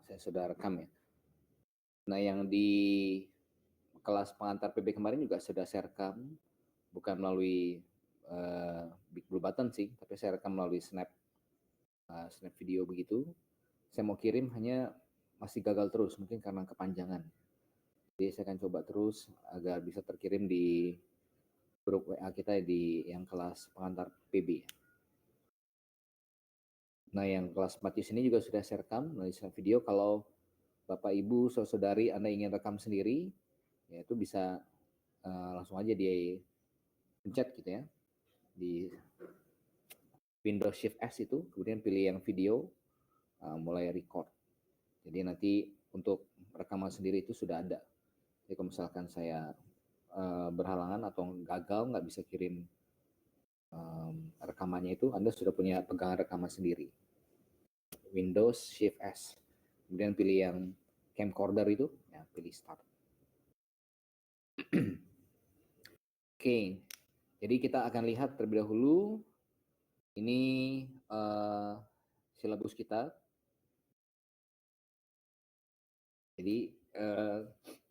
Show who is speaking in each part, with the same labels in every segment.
Speaker 1: saya sudah rekam ya. Nah, yang di kelas pengantar PB kemarin juga sudah saya rekam, bukan melalui Big Blue Button sih, tapi saya rekam melalui snap video begitu. Saya mau kirim hanya masih gagal terus, mungkin karena kepanjangan. Jadi saya akan coba terus agar bisa terkirim di grup WA kita di yang kelas pengantar PB. Nah, yang kelas Matius ini juga sudah saya rekam melalui snap video. Kalau Bapak Ibu saudari Anda ingin rekam sendiri, ya itu bisa langsung aja di pencet gitu ya, di Windows Shift S itu, kemudian pilih yang video, mulai record. Jadi nanti untuk rekaman sendiri itu sudah ada. Jadi kalau misalkan saya berhalangan atau gagal nggak bisa kirim rekamannya itu, Anda sudah punya pegangan rekaman sendiri. Windows Shift S, kemudian pilih yang camcorder itu, ya pilih start. Oke, jadi kita akan lihat terlebih dahulu ini silabus kita. Jadi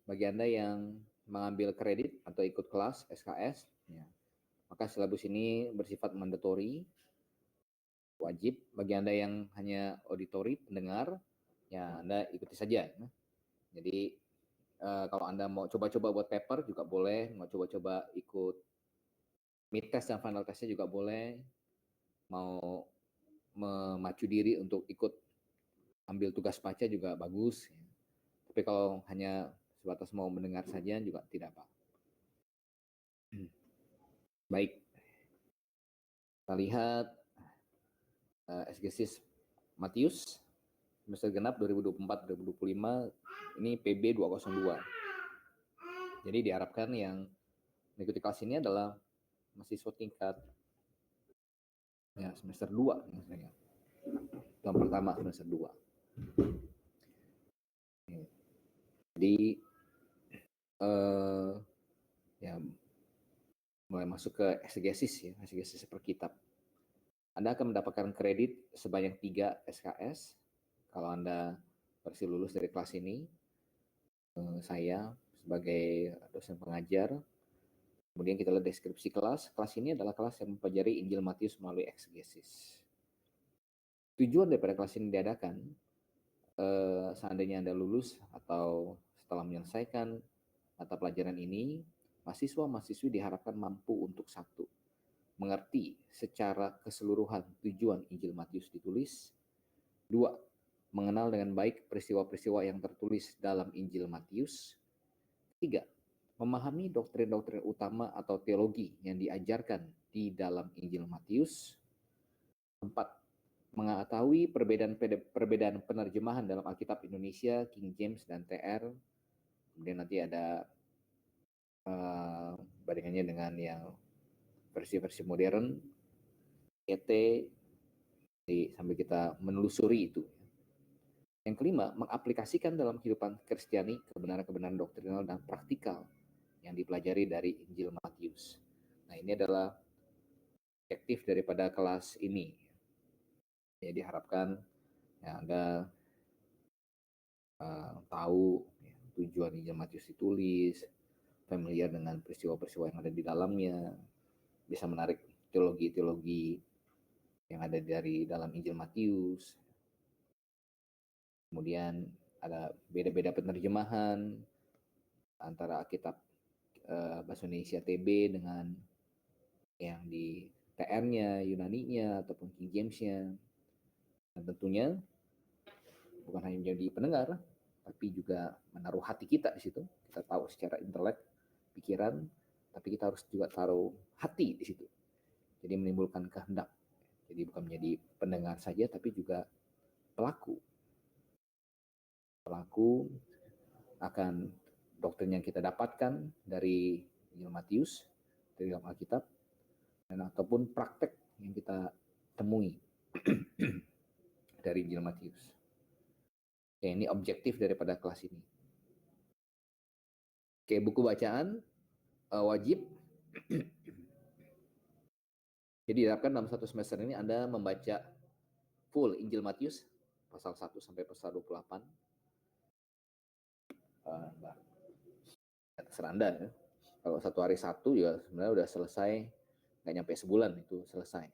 Speaker 1: bagi Anda yang mengambil kredit atau ikut kelas SKS, ya, maka silabus ini bersifat mandatory, wajib. Bagi Anda yang hanya auditori, pendengar, ya Anda ikuti saja. Ya. Jadi kalau Anda mau coba-coba buat paper juga boleh, mau coba-coba ikut mid test dan final testnya juga boleh, mau memacu diri untuk ikut ambil tugas baca juga bagus. Ya. Tapi kalau hanya sebatas mau mendengar saja juga tidak apa. Baik, kita lihat exegesis Matius semester genap 2024-2025 ini PB 202. Jadi diharapkan yang mengikuti kelas ini adalah mahasiswa tingkat ya semester 2 misalnya. Tahun pertama semester 2. Jadi ya mulai masuk ke exegesis ya, exegesis per kitab. Anda akan mendapatkan kredit sebanyak 3 SKS kalau Anda berhasil lulus dari kelas ini. Saya sebagai dosen pengajar. Kemudian kita lihat deskripsi kelas. Kelas ini adalah kelas yang mempelajari Injil Matius melalui exegesis. Tujuan daripada kelas ini diadakan, seandainya Anda lulus atau setelah menyelesaikan mata pelajaran ini, mahasiswa-mahasiswi diharapkan mampu untuk satu, mengerti secara keseluruhan tujuan Injil Matius ditulis. 2, mengenal dengan baik peristiwa-peristiwa yang tertulis dalam Injil Matius. 3, memahami doktrin-doktrin utama atau teologi yang diajarkan di dalam Injil Matius. 4, mengetahui perbedaan penerjemahan dalam Alkitab Indonesia, King James, dan TR. Kemudian nanti ada bandingannya dengan yang versi-versi modern, ET, sambil kita menelusuri itu. Yang kelima, mengaplikasikan dalam kehidupan Kristiani kebenaran-kebenaran doktrinal dan praktikal yang dipelajari dari Injil Matius. Nah, ini adalah objektif daripada kelas ini. Ya, diharapkan ya, Anda tahu ya, tujuan Injil Matius ditulis, familiar dengan peristiwa-peristiwa yang ada di dalamnya, bisa menarik teologi-teologi yang ada dari dalam Injil Matius. Kemudian ada beda-beda penerjemahan antara Alkitab bahasa Indonesia TB dengan yang di TR-nya, Yunani-nya, ataupun King James-nya. Dan tentunya bukan hanya menjadi pendengar, tapi juga menaruh hati kita di situ. Kita tahu secara intelek, pikiran, tapi kita harus juga taruh hati di situ. Jadi menimbulkan kehendak. Jadi bukan menjadi pendengar saja, tapi juga pelaku. Pelaku akan doktrin yang kita dapatkan dari Injil Matius, dari dalam Alkitab, dan ataupun praktek yang kita temui dari Injil Matius. Oke, ini objektif daripada kelas ini. Oke, buku bacaan wajib. Jadi diharapkan dalam satu semester ini Anda membaca full Injil Matius, pasal 1 sampai pasal 28. terserah Anda ya. Kalau 1 hari 1 ya sebenarnya udah selesai, nggak nyampe sebulan itu selesai.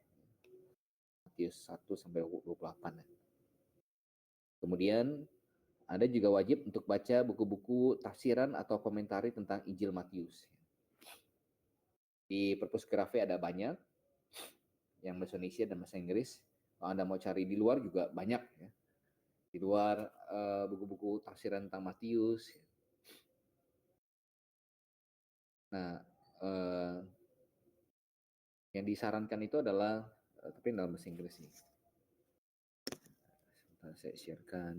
Speaker 1: Matius 1 sampai 28 ya. Kemudian Anda juga wajib untuk baca buku-buku tafsiran atau komentari tentang Injil Matius. Di Perpus Grafe ada banyak, yang bahasa Indonesia dan bahasa Inggris. Kalau Anda mau cari di luar juga banyak ya. Di luar buku-buku tafsiran tentang Matius. Nah, yang disarankan itu adalah tapi dalam bahasa Inggris nih. Sebentar saya sharekan.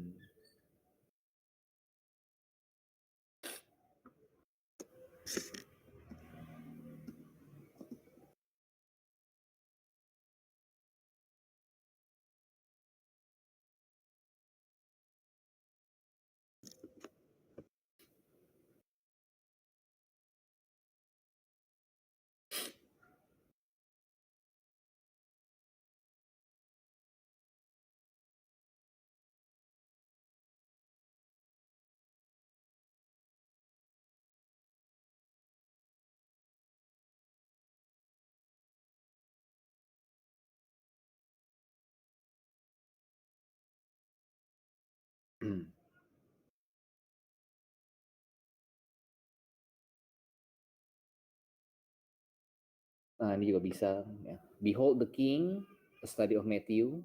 Speaker 1: Nah, ini juga bisa ya. Behold the King, A Study of Matthew.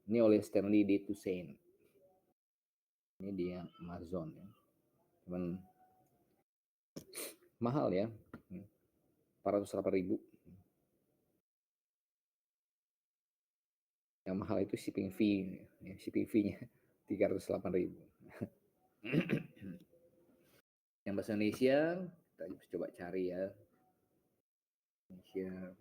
Speaker 1: Ini oleh Stanley D. Toussaint. Ini di Amazon ya. Cuman mahal ya. 408.000. Yang mahal itu shipping fee, ya, shipping fee-nya 308.000. Yang bahasa Indonesia kita coba cari ya. Indonesia.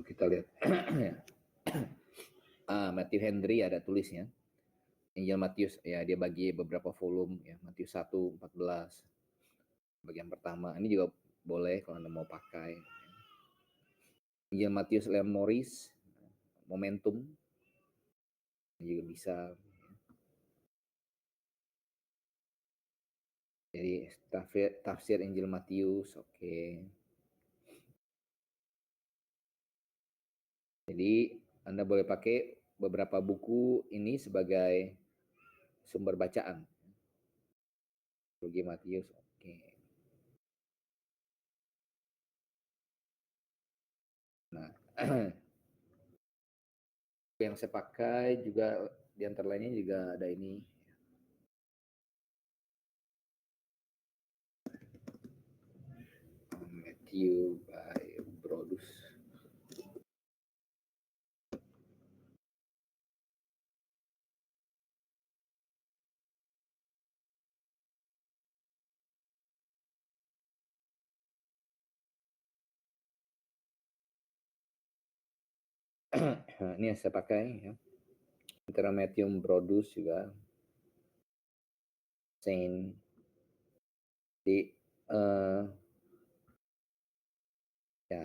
Speaker 1: Kita lihat. Matthew Henry ada tulisnya. Injil Matius ya, dia bagi beberapa volume ya, Matius 1 14 bagian pertama. Ini juga boleh kalau Anda mau pakai. Injil Matius Leon Morris, Momentum, ini juga bisa. Jadi tafsir Injil Matius, oke. Jadi Anda boleh pakai beberapa buku ini sebagai sumber bacaan. Teologi Matius, oke. Nah, yang saya pakai juga di antara lainnya juga ada ini. Matthew by Brodus. Ini yang saya pakai ya. Antara Matthew Brodus juga Saint di ya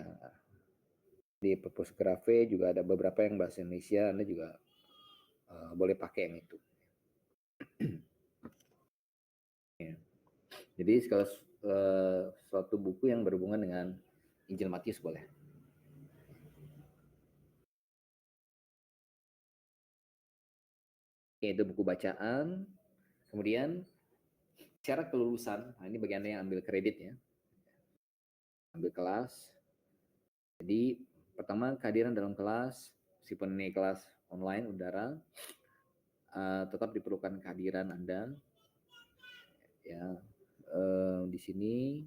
Speaker 1: di Perpus Grafe juga ada beberapa yang bahasa Indonesia, Anda juga boleh pakai yang itu. Ya. Jadi kalau suatu buku yang berhubungan dengan Injil Matius boleh. Oke, itu buku bacaan. Kemudian syarat kelulusan, nah ini bagian yang ambil kredit ya. Ambil kelas. Jadi pertama kehadiran dalam kelas, meskipun ini kelas online udara, tetap diperlukan kehadiran Anda. Ya, di sini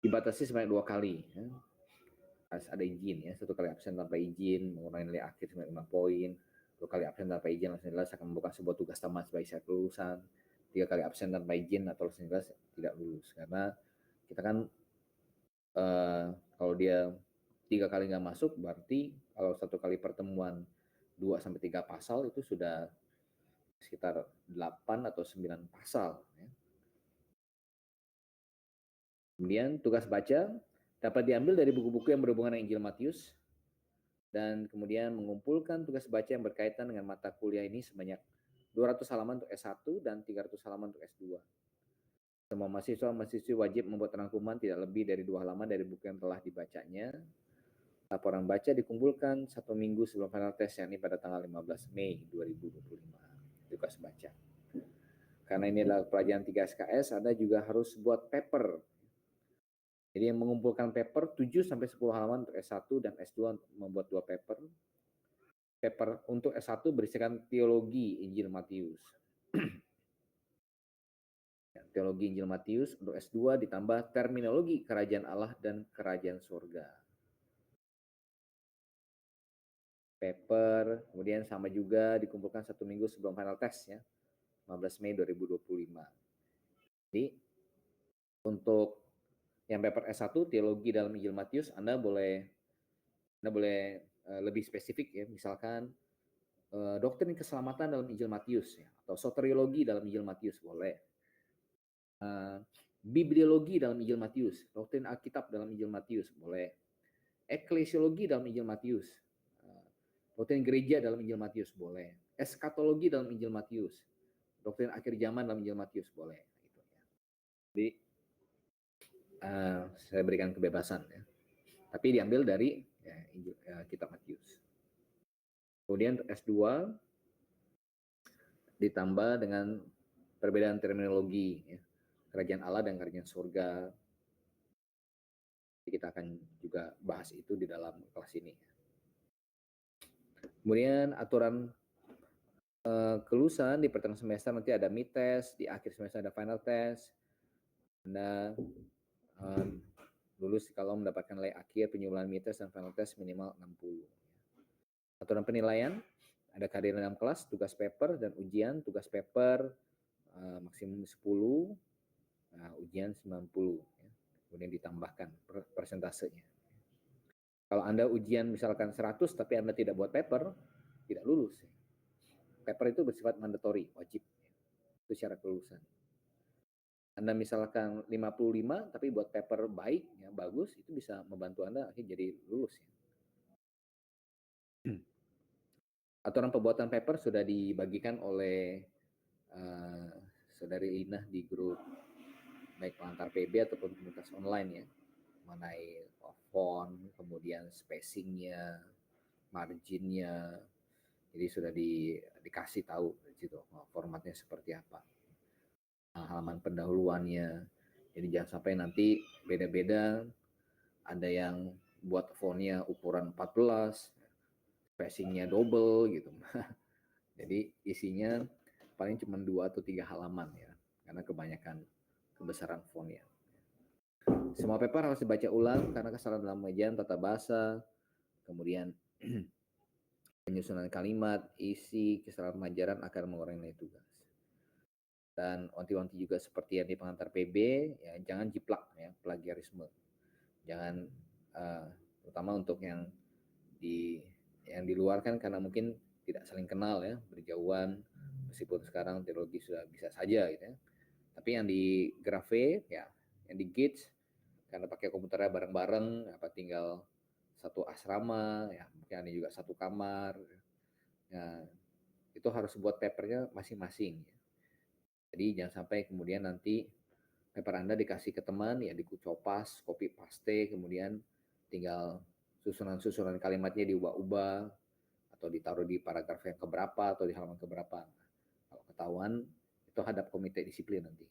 Speaker 1: dibatasi sebanyak 2 kali. Ya. harus ada izin ya. 1 kali absen tanpa izin mengurangi nilai akhir 5 poin. 2 kali absen tanpa izin langsung jelas akan membuka sebuah tugas tamat sebagai syarat kelulusan. 3 kali absen tanpa izin atau langsung jelas tidak lulus. Karena kita kan kalau dia 3 kali nggak masuk, berarti kalau 1 kali pertemuan 2-3 pasal itu sudah sekitar 8 atau 9 pasal. Ya. Kemudian tugas baca dapat diambil dari buku-buku yang berhubungan dengan Injil Matius, dan kemudian mengumpulkan tugas baca yang berkaitan dengan mata kuliah ini sebanyak 200 halaman untuk S1 dan 300 halaman untuk S2. Semua mahasiswa-mahasiswi wajib membuat rangkuman tidak lebih dari 2 halaman dari buku yang telah dibacanya. Laporan baca dikumpulkan 1 minggu sebelum final test, yakni pada tanggal 15 Mei 2025. Tugas baca. Karena ini adalah pelajaran 3 SKS, Anda juga harus buat paper. Jadi yang mengumpulkan paper 7-10 halaman untuk S1 dan S2 membuat 2 paper. Paper untuk S1 berisikan teologi Injil Matius. Teologi Injil Matius. Untuk S2 ditambah terminologi kerajaan Allah dan kerajaan surga. Paper, kemudian sama juga dikumpulkan 1 minggu sebelum final test ya, 15 Mei 2025. Jadi untuk yang paper S1 teologi dalam Injil Matius, Anda boleh lebih spesifik ya, misalkan doktrin keselamatan dalam Injil Matius ya, atau soteriologi dalam Injil Matius boleh. Bibliologi dalam Injil Matius, doktrin Alkitab dalam Injil Matius boleh. Eklesiologi dalam Injil Matius, doktrin gereja dalam Injil Matius boleh. Eskatologi dalam Injil Matius, doktrin akhir zaman dalam Injil Matius boleh. Gitu, ya. Jadi saya berikan kebebasan ya. Tapi diambil dari ya, kitab Matius. Kemudian S2 ditambah dengan perbedaan terminologi ya. Kerajaan Allah dan kerajaan surga. Jadi kita akan juga bahas itu di dalam kelas ini. Kemudian aturan kelulusan di pertengahan semester nanti ada mid test, di akhir semester ada final test. Anda lulus kalau mendapatkan nilai akhir penyuluhan mid test dan final test minimal 60. Aturan penilaian ada kehadiran dalam kelas, tugas paper dan ujian. Tugas paper maksimum 10, ujian 90. Ya. Kemudian ditambahkan persentasenya. Kalau Anda ujian misalkan 100 tapi Anda tidak buat paper, tidak lulus. Paper itu bersifat mandatory, wajib. Itu syarat kelulusan. Anda misalkan 55 tapi buat paper baik, ya bagus, itu bisa membantu Anda akhirnya jadi lulus. Ya. Aturan pembuatan paper sudah dibagikan oleh Saudari Lina di grup baik pengantar PB ataupun komunitas online ya, mengenai font, kemudian spacingnya, marginnya, jadi sudah dikasih tahu di situ formatnya seperti apa, halaman pendahuluannya. Jadi jangan sampai nanti beda-beda, ada yang buat fontnya ukuran 14, spacingnya double gitu. Jadi isinya paling cuma 2 atau 3 halaman ya, karena kebanyakan kebesaran fontnya. Semua paper harus dibaca ulang karena kesalahan dalam pengajian tata bahasa, kemudian penyusunan kalimat, isi, kesalahan pengajaran akan mengurangi nilai tugas. Dan wanti-wanti juga seperti yang di pengantar PB, ya jangan jiplak ya, plagiarisme. Jangan terutama untuk yang di luar kan karena mungkin tidak saling kenal ya, berjauhan, meskipun sekarang teknologi sudah bisa saja gitu ya. Tapi yang di Grave ya, yang di Gates karena pakai komputernya bareng-bareng, apa tinggal satu asrama ya, mungkin ada juga satu kamar. Ya, itu harus buat papernya masing-masing. Ya. Jadi jangan sampai kemudian nanti paper Anda dikasih ke teman ya dikucopas, copy paste, kemudian tinggal susunan-susunan kalimatnya diubah-ubah atau ditaruh di paragraf yang keberapa atau di halaman keberapa. Kalau ketahuan itu hadap komite disiplin nanti,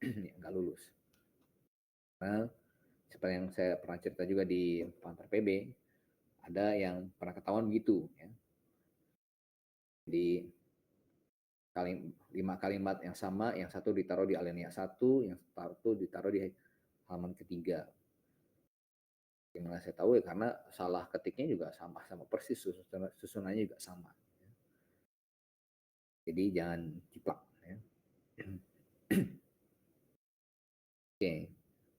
Speaker 1: ya, nggak lulus. Nah, seperti yang saya pernah cerita juga di pengantar PB, ada yang pernah ketahuan begitu. Ya. Jadi 5 kalimat yang sama, yang satu ditaruh di alinea 1, yang satu ditaruh di halaman ketiga. Gimana saya tahu ya karena salah ketiknya juga sama persis, susunannya juga sama. Jadi jangan ciplak. Ya. Oke,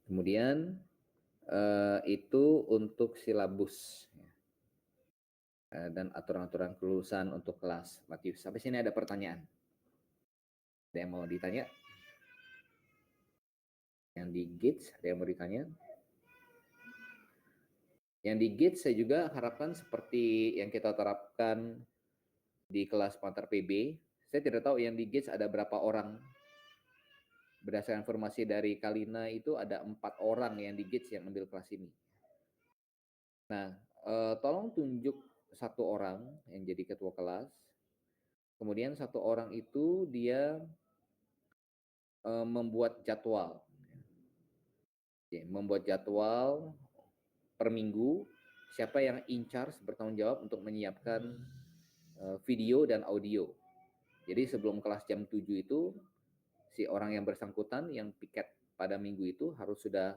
Speaker 1: kemudian itu untuk silabus dan aturan-aturan kelulusan untuk kelas. Matius, sampai sini ada pertanyaan? Ada yang mau ditanya? Yang di Gates, ada yang mau ditanya? Yang di Gates saya juga harapkan seperti yang kita terapkan di kelas pengantar PB. Saya tidak tahu yang di Gates ada berapa orang. Berdasarkan informasi dari Kalina itu ada 4 orang yang di Gates yang ambil kelas ini. Nah, tolong tunjuk 1 orang yang jadi ketua kelas. Kemudian 1 orang itu dia membuat jadwal. Membuat jadwal per minggu, siapa yang in charge bertanggung jawab untuk menyiapkan video dan audio. Jadi sebelum kelas jam 7 itu, si orang yang bersangkutan yang piket pada minggu itu harus sudah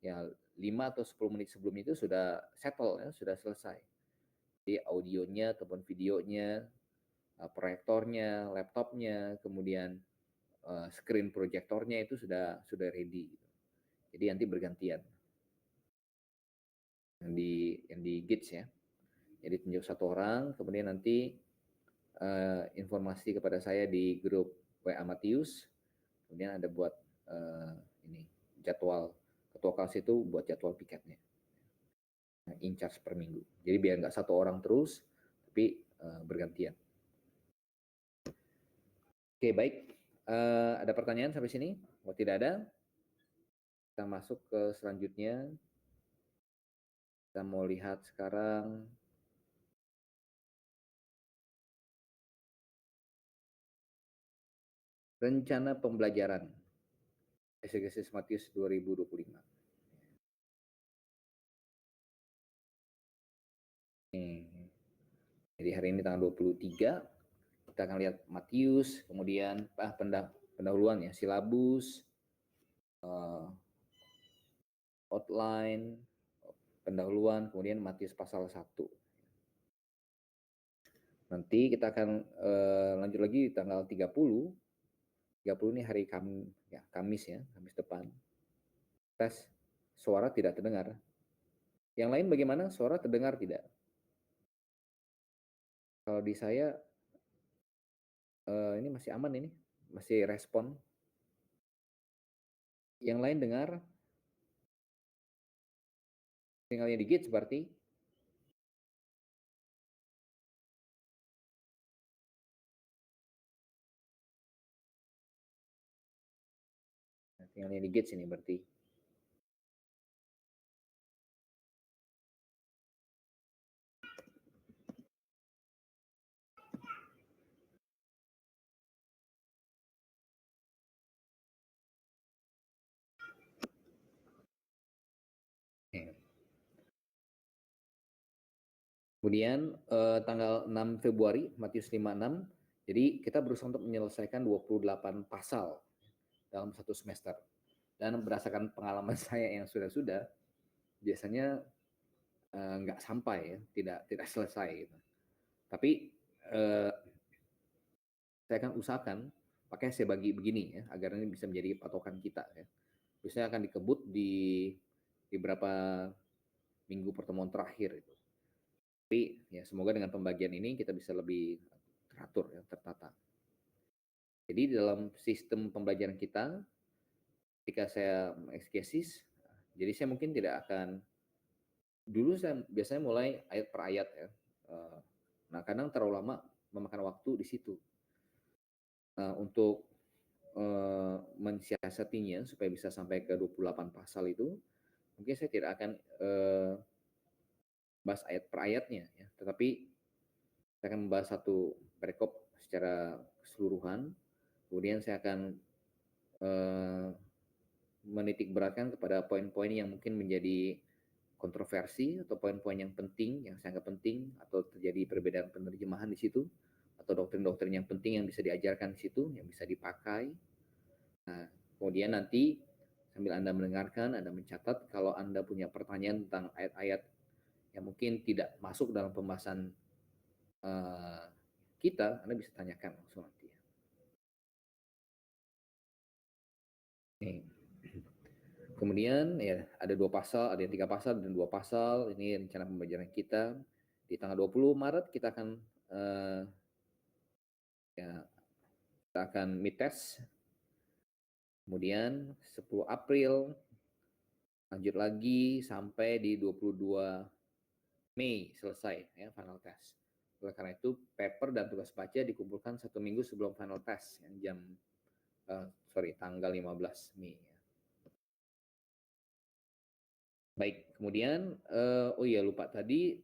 Speaker 1: ya 5 atau 10 menit sebelum itu sudah settle, ya, sudah selesai. Jadi audionya ataupun videonya, proyektornya, laptopnya, kemudian screen proyektornya itu sudah ready. Jadi nanti bergantian. Yang di Gates ya. Jadi tunjuk 1 orang, kemudian nanti informasi kepada saya di grup WA Matius, kemudian ada buat ini jadwal, ketua kelas itu buat jadwal piketnya, in charge per minggu. Jadi biar nggak 1 orang terus, tapi bergantian. Oke, baik. Ada pertanyaan sampai sini? Kalau tidak ada, kita masuk ke selanjutnya. Kita mau lihat sekarang rencana pembelajaran Exegesis Matius 2025. Jadi hari ini tanggal 23, kita akan lihat Matius, kemudian pendahuluan ya, silabus, outline, pendahuluan, kemudian Matius pasal 1. Nanti kita akan lanjut lagi di tanggal 30. 30 ini hari Kamis ya, Kamis depan. Tes, suara tidak terdengar. Yang lain bagaimana? Suara terdengar tidak? Kalau di saya ini masih aman ini, masih respon. Yang lain dengar? Tinggalnya di Gates berarti. Tinggalnya di Gates ini berarti. Kemudian tanggal 6 Februari, Matius 56, jadi kita berusaha untuk menyelesaikan 28 pasal dalam 1 semester. Dan berdasarkan pengalaman saya yang sudah-sudah, biasanya nggak sampai ya, tidak selesai. Gitu. Tapi saya akan usahakan, pakai saya bagi begini ya, agar ini bisa menjadi patokan kita. Ya. Biasanya akan dikebut di beberapa minggu pertemuan terakhir. Itu. Tapi ya semoga dengan pembagian ini kita bisa lebih teratur, ya, tertata. Jadi dalam sistem pembelajaran kita, ketika saya eksegesis, jadi saya mungkin tidak akan, dulu saya biasanya mulai ayat per ayat ya. Nah kadang terlalu lama memakan waktu di situ. Untuk mensiasatinya supaya bisa sampai ke 28 pasal itu, mungkin saya tidak akan bahas ayat per ayatnya, ya. Tetapi saya akan membahas satu perikop secara keseluruhan, kemudian saya akan menitik beratkan kepada poin-poin yang mungkin menjadi kontroversi atau poin-poin yang penting, yang saya anggap penting, atau terjadi perbedaan penerjemahan di situ, atau doktrin-doktrin yang penting yang bisa diajarkan di situ, yang bisa dipakai. Nah, kemudian nanti Sambil Anda mendengarkan, Anda mencatat. Kalau Anda punya pertanyaan tentang ayat-ayat yang mungkin tidak masuk dalam pembahasan kita, Anda bisa tanyakan langsung nanti. Nih. Kemudian ya ada 2 pasal, ada yang 3 pasal dan 2 pasal. Ini rencana pembelajaran kita. Di tanggal 20 Maret kita akan kita akan mid test. Kemudian 10 April lanjut lagi sampai di 22 Mei selesai ya final test. Oleh karena itu paper dan tugas baca dikumpulkan 1 minggu sebelum final test yang tanggal 15 Mei. Baik, kemudian oh iya lupa tadi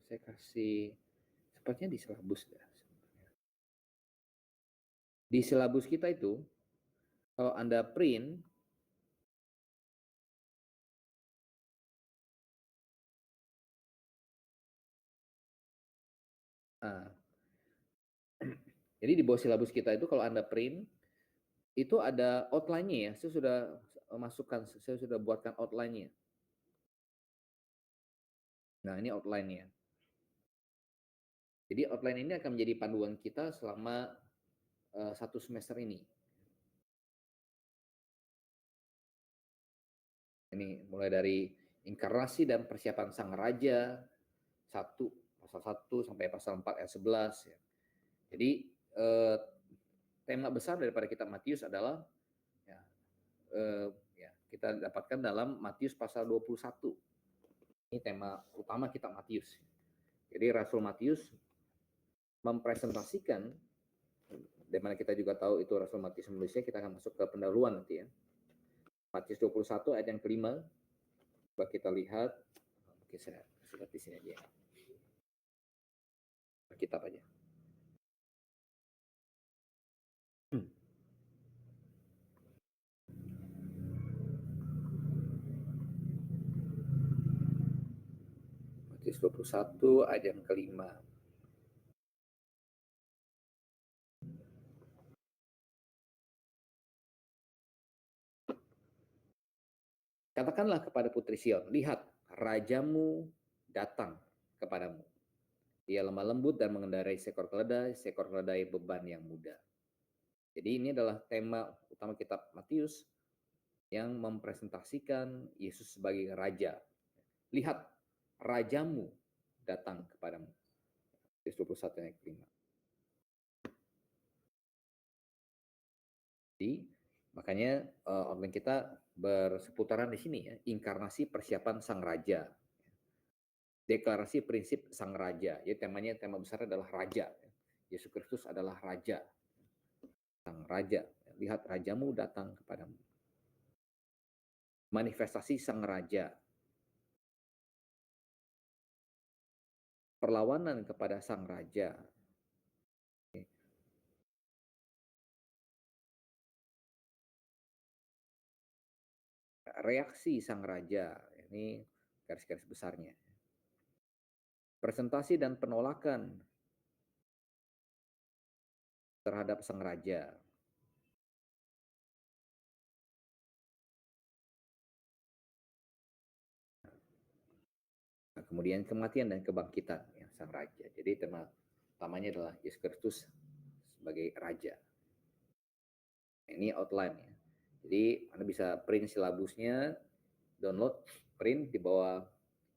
Speaker 1: saya kasih sepertinya di silabus ya. Di silabus kita itu kalau Anda print jadi di bawah silabus kita itu kalau Anda print itu ada outline-nya ya. Saya sudah masukkan, saya sudah buatkan outline-nya. Nah, ini outline-nya. Jadi outline ini akan menjadi panduan kita selama 1 semester ini. Ini mulai dari inkarnasi dan persiapan sang raja 1 pasal 1 sampai pasal 4 ayat 11 ya. Jadi tema besar daripada kitab Matius adalah kita dapatkan dalam Matius pasal 21. Ini tema utama kitab Matius. Jadi Rasul Matius mempresentasikan, dari mana kita juga tahu itu Rasul Matius menulisnya, kita akan masuk ke pendahuluan nanti ya. Matius 21 ayat yang kelima. Coba kita lihat. Oke, saya lihat di sini aja. Kitab aja. Matius 21 ayat yang kelima. Katakanlah kepada putri Sion, lihat, rajamu datang kepadamu. Ia lemah lembut dan mengendarai seekor keledai beban yang mudah. Jadi ini adalah tema utama kitab Matius yang mempresentasikan Yesus sebagai raja. Lihat, rajamu datang kepadamu. Matius 21 ayat 5. Jadi makanya outline kita berseputaran di sini ya, inkarnasi persiapan sang raja. Deklarasi prinsip sang raja. Jadi tema besar adalah raja. Yesus Kristus adalah raja. Sang raja. Lihat rajamu datang kepadamu. Manifestasi sang raja. Perlawanan kepada sang raja. Reaksi sang raja. Ini garis-garis besarnya. Presentasi dan penolakan terhadap sang raja. Nah, kemudian kematian dan kebangkitan ya, sang raja. Jadi tema utamanya adalah Yesus Kristus sebagai raja. Ini outline ya. Jadi Anda bisa print silabusnya, download, print di bawah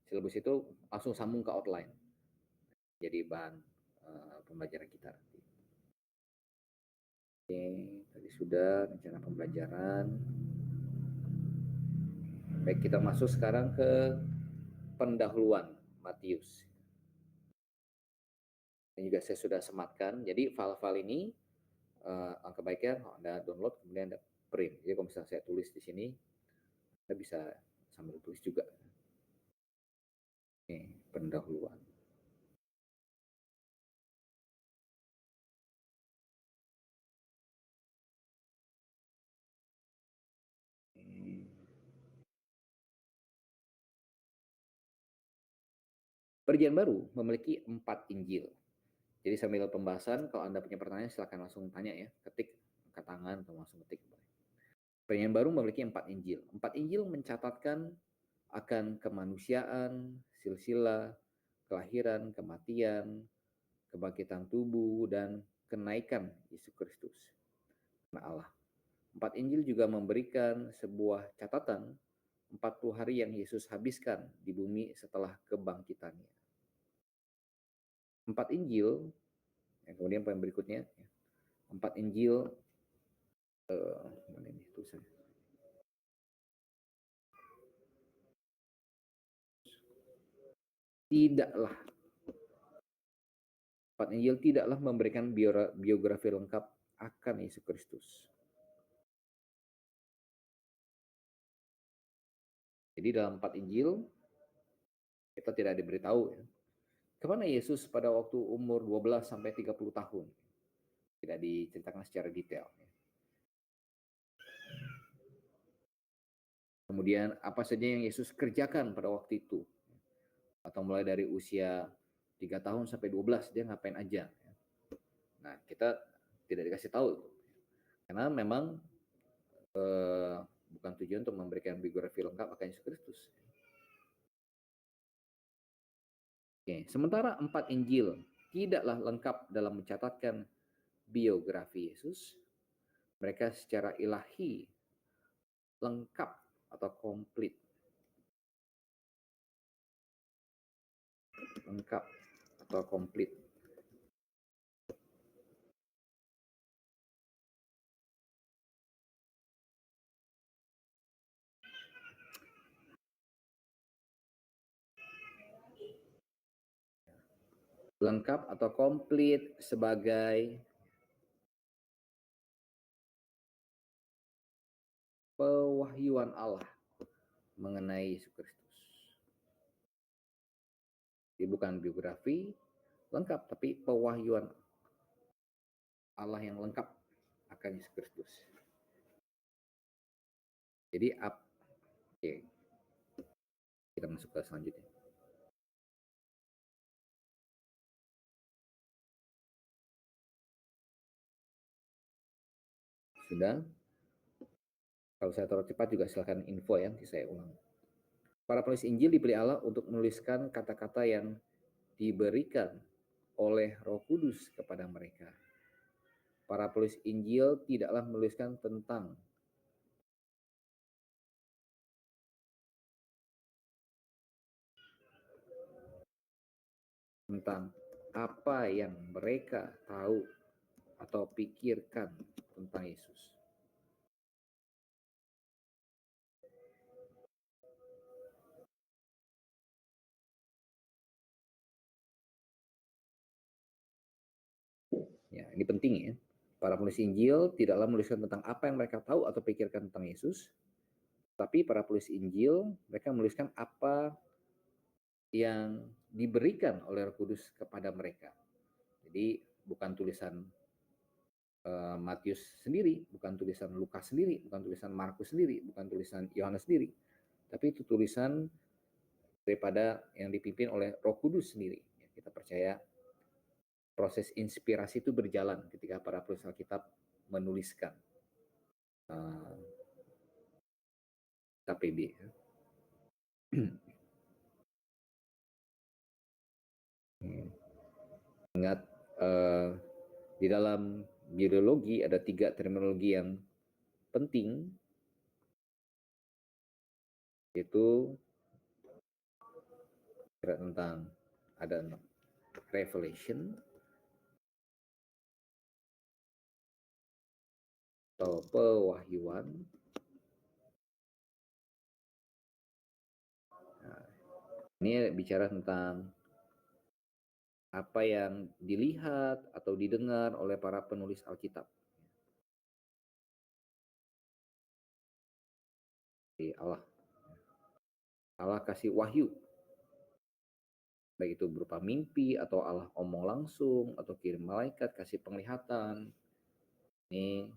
Speaker 1: silabus itu langsung sambung ke outline. Jadi bahan pembelajaran kita nanti. Oke, tadi sudah rencana pembelajaran. Baik, kita masuk sekarang ke pendahuluan Matius. Ini juga saya sudah sematkan. Jadi file-file ini angka baiknya Anda download kemudian Anda print. Jadi kalau misalnya saya tulis di sini, Anda bisa sambil tulis juga. Ini pendahuluan. Perjanjian Baru memiliki 4 Injil. Jadi sambil pembahasan, kalau Anda punya pertanyaan silakan langsung tanya ya, ketik angkat tangan atau langsung ketik. Perjanjian Baru memiliki 4 Injil. 4 Injil mencatatkan akan kemanusiaan, silsilah, kelahiran, kematian, kebangkitan tubuh, dan kenaikan Yesus Kristus. Nah Allah. 4 Injil juga memberikan sebuah catatan 40 hari yang Yesus habiskan di bumi setelah kebangkitannya. 4 Injil, yang kemudian poin berikutnya, 4 Injil, mana ini tulisannya? Tidaklah 4 Injil tidaklah memberikan biografi lengkap akan Yesus Kristus. Jadi dalam 4 Injil kita tidak diberitahu ya, kemana Yesus pada waktu umur 12 sampai 30 tahun. Tidak diceritakan secara detail. Kemudian apa saja yang Yesus kerjakan pada waktu itu. Atau mulai dari usia 3 tahun sampai 12 dia ngapain aja. Nah, kita tidak dikasih tahu. Karena memang bukan tujuan untuk memberikan biografi lengkap akan Yesus Kristus. Oke, sementara 4 Injil tidaklah lengkap dalam mencatatkan biografi Yesus, mereka secara ilahi lengkap atau komplit. Lengkap atau komplit. Lengkap atau komplit sebagai pewahyuan Allah mengenai Yesus Kristus. Jadi bukan biografi lengkap, tapi pewahyuan Allah yang lengkap akan Yesus Kristus. Jadi oke. Kita masuk ke selanjutnya. Sudah? Kalau saya terlalu cepat juga silakan info ya, nanti saya ulang. Para penulis Injil dipilih Allah untuk menuliskan kata-kata yang diberikan oleh Roh Kudus kepada mereka. Para penulis Injil tidaklah menuliskan tentang apa yang mereka tahu atau pikirkan tentang Yesus. Ya, ini penting ya. Para penulis Injil tidaklah menuliskan tentang apa yang mereka tahu atau pikirkan tentang Yesus, tapi para penulis Injil mereka menuliskan apa yang diberikan oleh Roh Kudus kepada mereka. Jadi bukan tulisan Matius sendiri, bukan tulisan Lukas sendiri, bukan tulisan Markus sendiri, bukan tulisan Yohanes sendiri, tapi itu tulisan daripada yang dipimpin oleh Roh Kudus sendiri. Kita percaya proses inspirasi itu berjalan ketika para penulis Alkitab menuliskan KPB. Ingat, di dalam biologi ada 3 terminologi yang penting, yaitu tentang ada revelation atau pewahyuan. Nah, ini bicara tentang apa yang dilihat atau didengar oleh para penulis Alkitab. Allah kasih wahyu, baik itu berupa mimpi atau Allah omong langsung atau kirim malaikat kasih penglihatan. Ini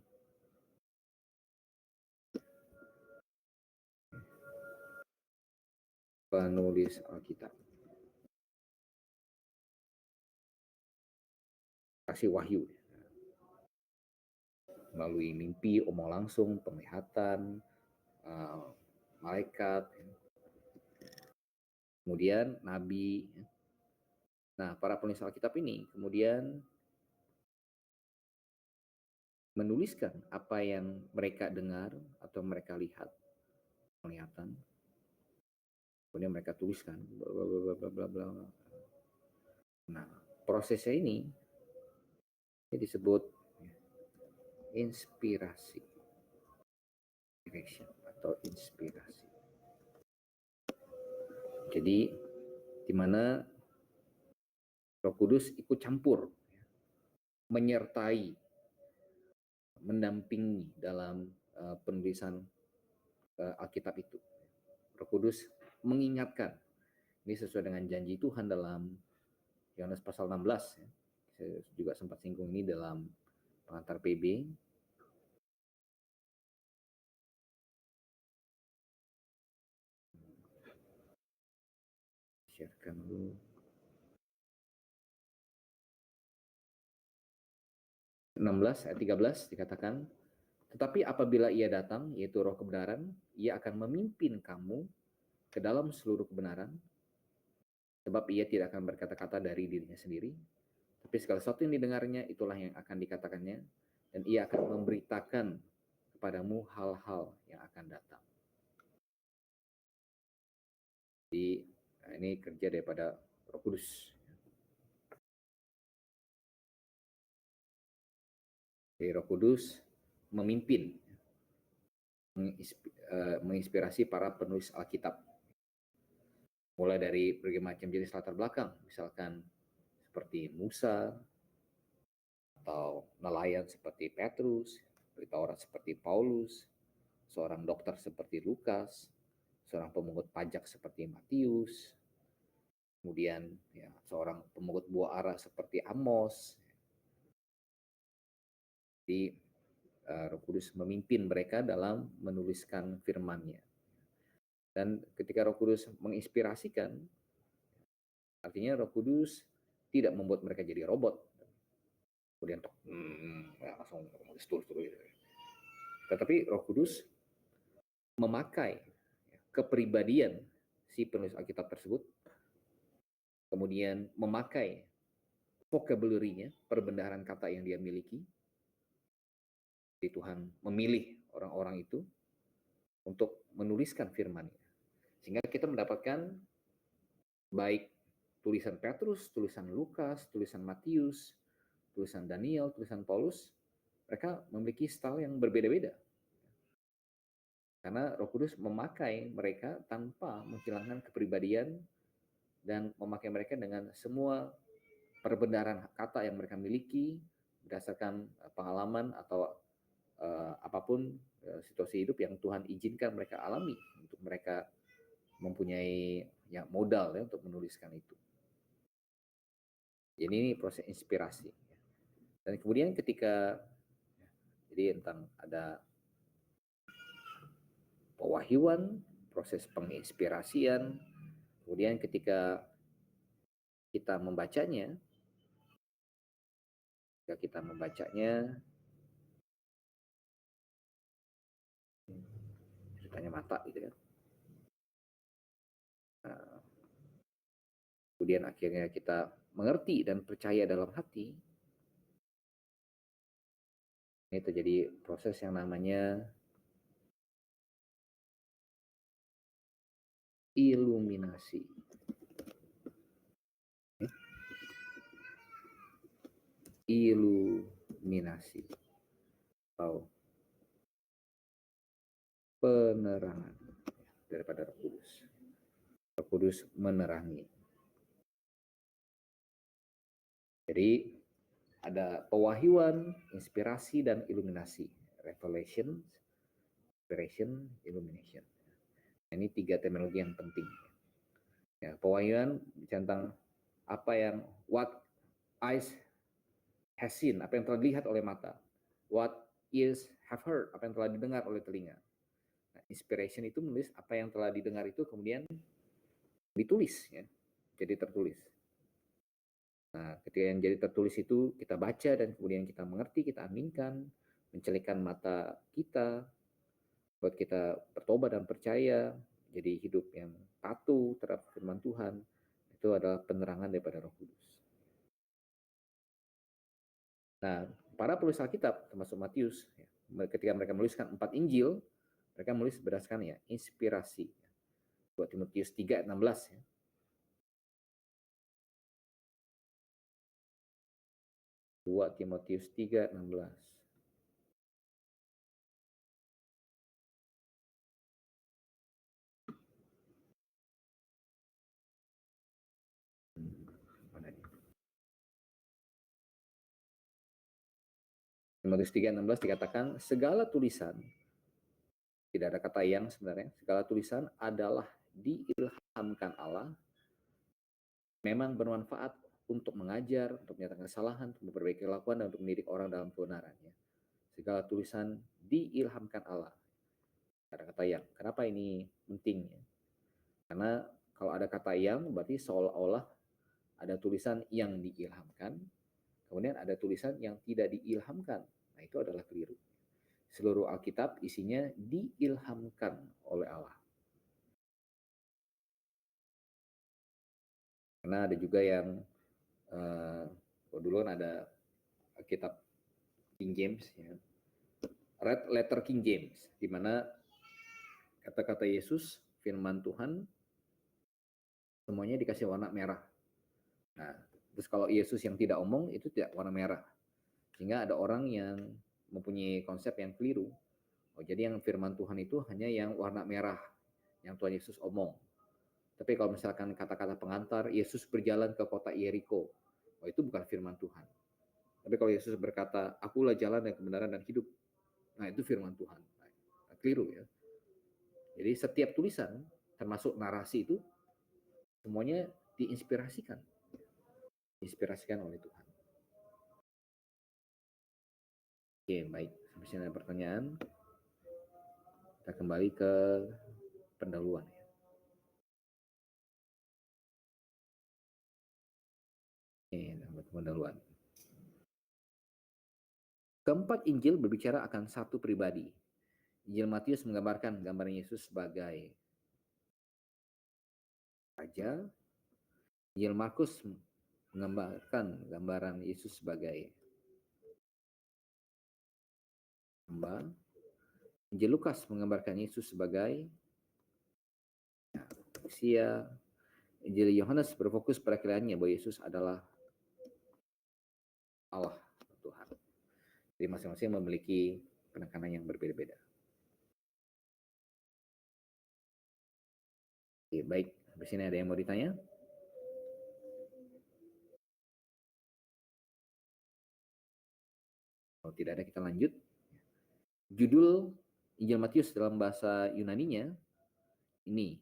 Speaker 1: penulis Alkitab kasih wahyu. melalui mimpi, omong langsung, penglihatan, malaikat, kemudian nabi. Nah, para penulis Alkitab ini kemudian menuliskan apa yang mereka dengar atau mereka lihat, penglihatan, kemudian mereka tuliskan, bla bla bla bla bla. Nah, prosesnya ini disebut inspirasi, direction atau inspirasi. Jadi di mana Roh Kudus ikut campur, menyertai, mendampingi dalam penulisan Alkitab itu. Roh Kudus mengingatkan. Ini sesuai dengan janji Tuhan dalam Yohanes pasal 16. Ya. Saya juga sempat singgung ini dalam pengantar PB. Sharekan dulu. 16 ayat 13 dikatakan, tetapi apabila ia datang, yaitu Roh kebenaran, ia akan memimpin kamu ke dalam seluruh kebenaran, sebab ia tidak akan berkata-kata dari dirinya sendiri, tapi segala sesuatu yang didengarnya, itulah yang akan dikatakannya, dan ia akan memberitakan kepadamu hal-hal yang akan datang. Jadi ini kerja daripada Roh Kudus. Jadi Roh Kudus memimpin, menginspirasi para penulis Alkitab. Mulai dari berbagai macam jenis latar belakang, misalkan seperti Musa, atau nelayan seperti Petrus, berita orang seperti Paulus, seorang dokter seperti Lukas, seorang pemungut pajak seperti Matius, kemudian ya, seorang pemungut buah ara seperti Amos. Jadi Roh Kudus memimpin mereka dalam menuliskan firman-Nya. Dan ketika Roh Kudus menginspirasikan, artinya Roh Kudus tidak membuat mereka jadi robot. Kemudian langsung tulis. Tetapi Roh Kudus memakai kepribadian si penulis Alkitab tersebut, kemudian memakai vocabulary-nya, perbendaharaan kata yang dia miliki. Jadi Tuhan memilih orang-orang itu untuk menuliskan firman-Nya. Sehingga kita mendapatkan baik tulisan Petrus, tulisan Lukas, tulisan Matius, tulisan Daniel, tulisan Paulus, mereka memiliki style yang berbeda-beda. Karena Roh Kudus memakai mereka tanpa menghilangkan kepribadian dan memakai mereka dengan semua perbendaharaan kata yang mereka miliki berdasarkan pengalaman atau apapun situasi hidup yang Tuhan izinkan mereka alami untuk mereka mempunyai ya, modal ya, untuk menuliskan itu. Jadi ini proses inspirasi. Dan kemudian ketika jadi tentang ada pewahyuan, proses penginspirasian, kemudian ketika kita membacanya, ceritanya mata gitu ya. Nah, kemudian akhirnya kita mengerti dan percaya dalam hati, ini terjadi proses yang namanya iluminasi. Iluminasi atau penerangan daripada Roh Kudus. Roh Kudus menerangi. Jadi ada pewahyuan, inspirasi, dan iluminasi. Revelation, inspiration, illumination. Ini 3 terminologi yang penting. Ya, pewahyuan tentang apa yang what eyes has seen, apa yang telah dilihat oleh mata. What ears have heard, apa yang telah didengar oleh telinga. Nah, inspiration itu menulis apa yang telah didengar itu kemudian ditulis, ya, jadi tertulis. Nah, ketika yang jadi tertulis itu kita baca dan kemudian kita mengerti, kita aminkan, mencelikan mata kita, buat kita bertobat dan percaya, jadi hidup yang patuh terhadap firman Tuhan. Itu adalah penerangan daripada Roh Kudus. Nah, para penulis Alkitab, termasuk Matius, ya, ketika mereka menuliskan 4 Injil, mereka menulis berdasarkan ya inspirasi. 2 Timotius 3 ayat 16 ya. 2 Timotius 3 ayat 16. Mana ini? Timotius 3 ayat 16 dikatakan, segala tulisan, tidak ada kata yang sebenarnya, segala tulisan adalah diilhamkan Allah, memang bermanfaat untuk mengajar, untuk menyatakan kesalahan, untuk memperbaiki kelakuan, dan untuk mendidik orang dalam kebenarannya. Segala tulisan diilhamkan Allah. Ada kata yang. Kenapa ini penting? Karena kalau ada kata yang, berarti seolah-olah ada tulisan yang diilhamkan, kemudian ada tulisan yang tidak diilhamkan. Nah, itu adalah keliru. Seluruh Alkitab isinya diilhamkan oleh Allah. Karena ada juga yang dulu kan ada kitab King James, ya. Red Letter King James, di mana kata-kata Yesus, firman Tuhan, semuanya dikasih warna merah. Nah, terus kalau Yesus yang tidak omong, itu tidak warna merah. Sehingga ada orang yang mempunyai konsep yang keliru. Oh, jadi yang firman Tuhan itu hanya yang warna merah, yang Tuhan Yesus omong. Tapi kalau misalkan kata-kata pengantar, Yesus berjalan ke kota Yeriko, oh, itu bukan firman Tuhan. Tapi kalau Yesus berkata, akulah jalan dan kebenaran dan hidup, nah itu firman Tuhan. Nah, keliru ya. Jadi setiap tulisan, termasuk narasi itu, semuanya diinspirasikan. Diinspirasikan oleh Tuhan. Oke, baik. Sampai sini ada pertanyaan. Kita kembali ke pendahuluan. Pendahuluan. Keempat Injil berbicara akan satu pribadi. Injil Matius menggambarkan gambaran Yesus sebagai raja. Injil Markus menggambarkan gambaran Yesus sebagai hamba. Injil Lukas menggambarkan Yesus sebagai manusia. Injil Yohanes berfokus pada kiranya bahwa Yesus adalah Allah, Tuhan. Jadi masing-masing memiliki penekanan yang berbeda-beda. Oke, baik. Di sini ada yang mau ditanya? Kalau tidak ada, kita lanjut. Judul Injil Matius dalam bahasa Yunaninya ini,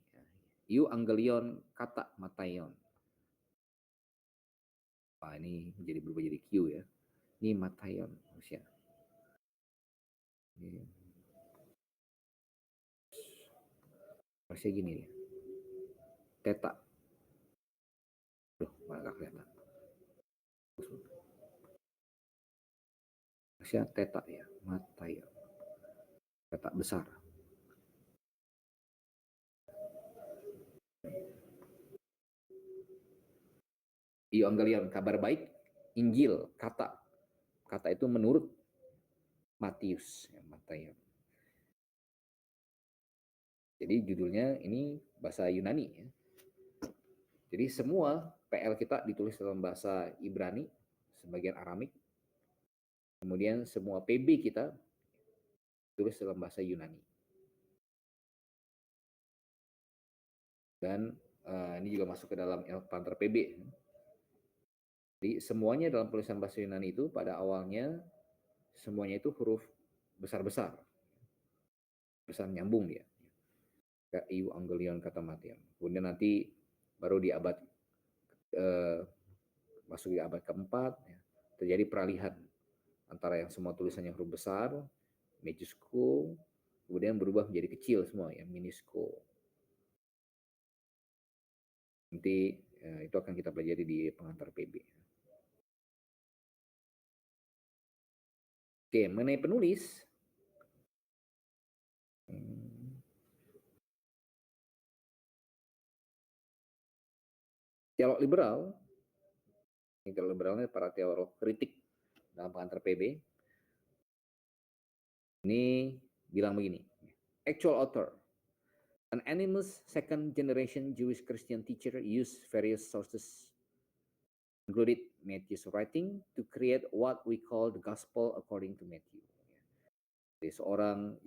Speaker 1: Euangelion kata Mataion. Wah, ini berubah jadi Q ya. Ini Mataion manusia. Harusnya gini ya. Teta. Duh, malah gak kelihatan. Harusnya teta ya, Mataion. Teta besar. Euangelion, kabar baik. Injil, kata. Kata itu menurut Matius, ya, Mataion. Jadi judulnya ini bahasa Yunani ya. Jadi semua PL kita ditulis dalam bahasa Ibrani, sebagian Aramik. Kemudian semua PB kita ditulis dalam bahasa Yunani. Dan ini juga masuk ke dalam Elpanter PB. Jadi semuanya dalam tulisan bahasa Yunani itu pada awalnya semuanya itu huruf besar-besar. Besar nyambung dia. Kayak Euangelion kata Mataion. Kemudian nanti baru di abad masuk di abad keempat ya, terjadi peralihan antara yang semua tulisannya huruf besar, majuskul, kemudian berubah menjadi kecil semua ya, miniskul. Nanti itu akan kita pelajari di pengantar PB. Oke, mengenai penulis, teolog liberal, teolog liberalnya para teolog kritik dalam pengantar PB, ini bilang begini, actual author, an anonymous second generation Jewish Christian teacher used various sources included Matthew's writing to create what we call the gospel according to Matthew. Jadi seorang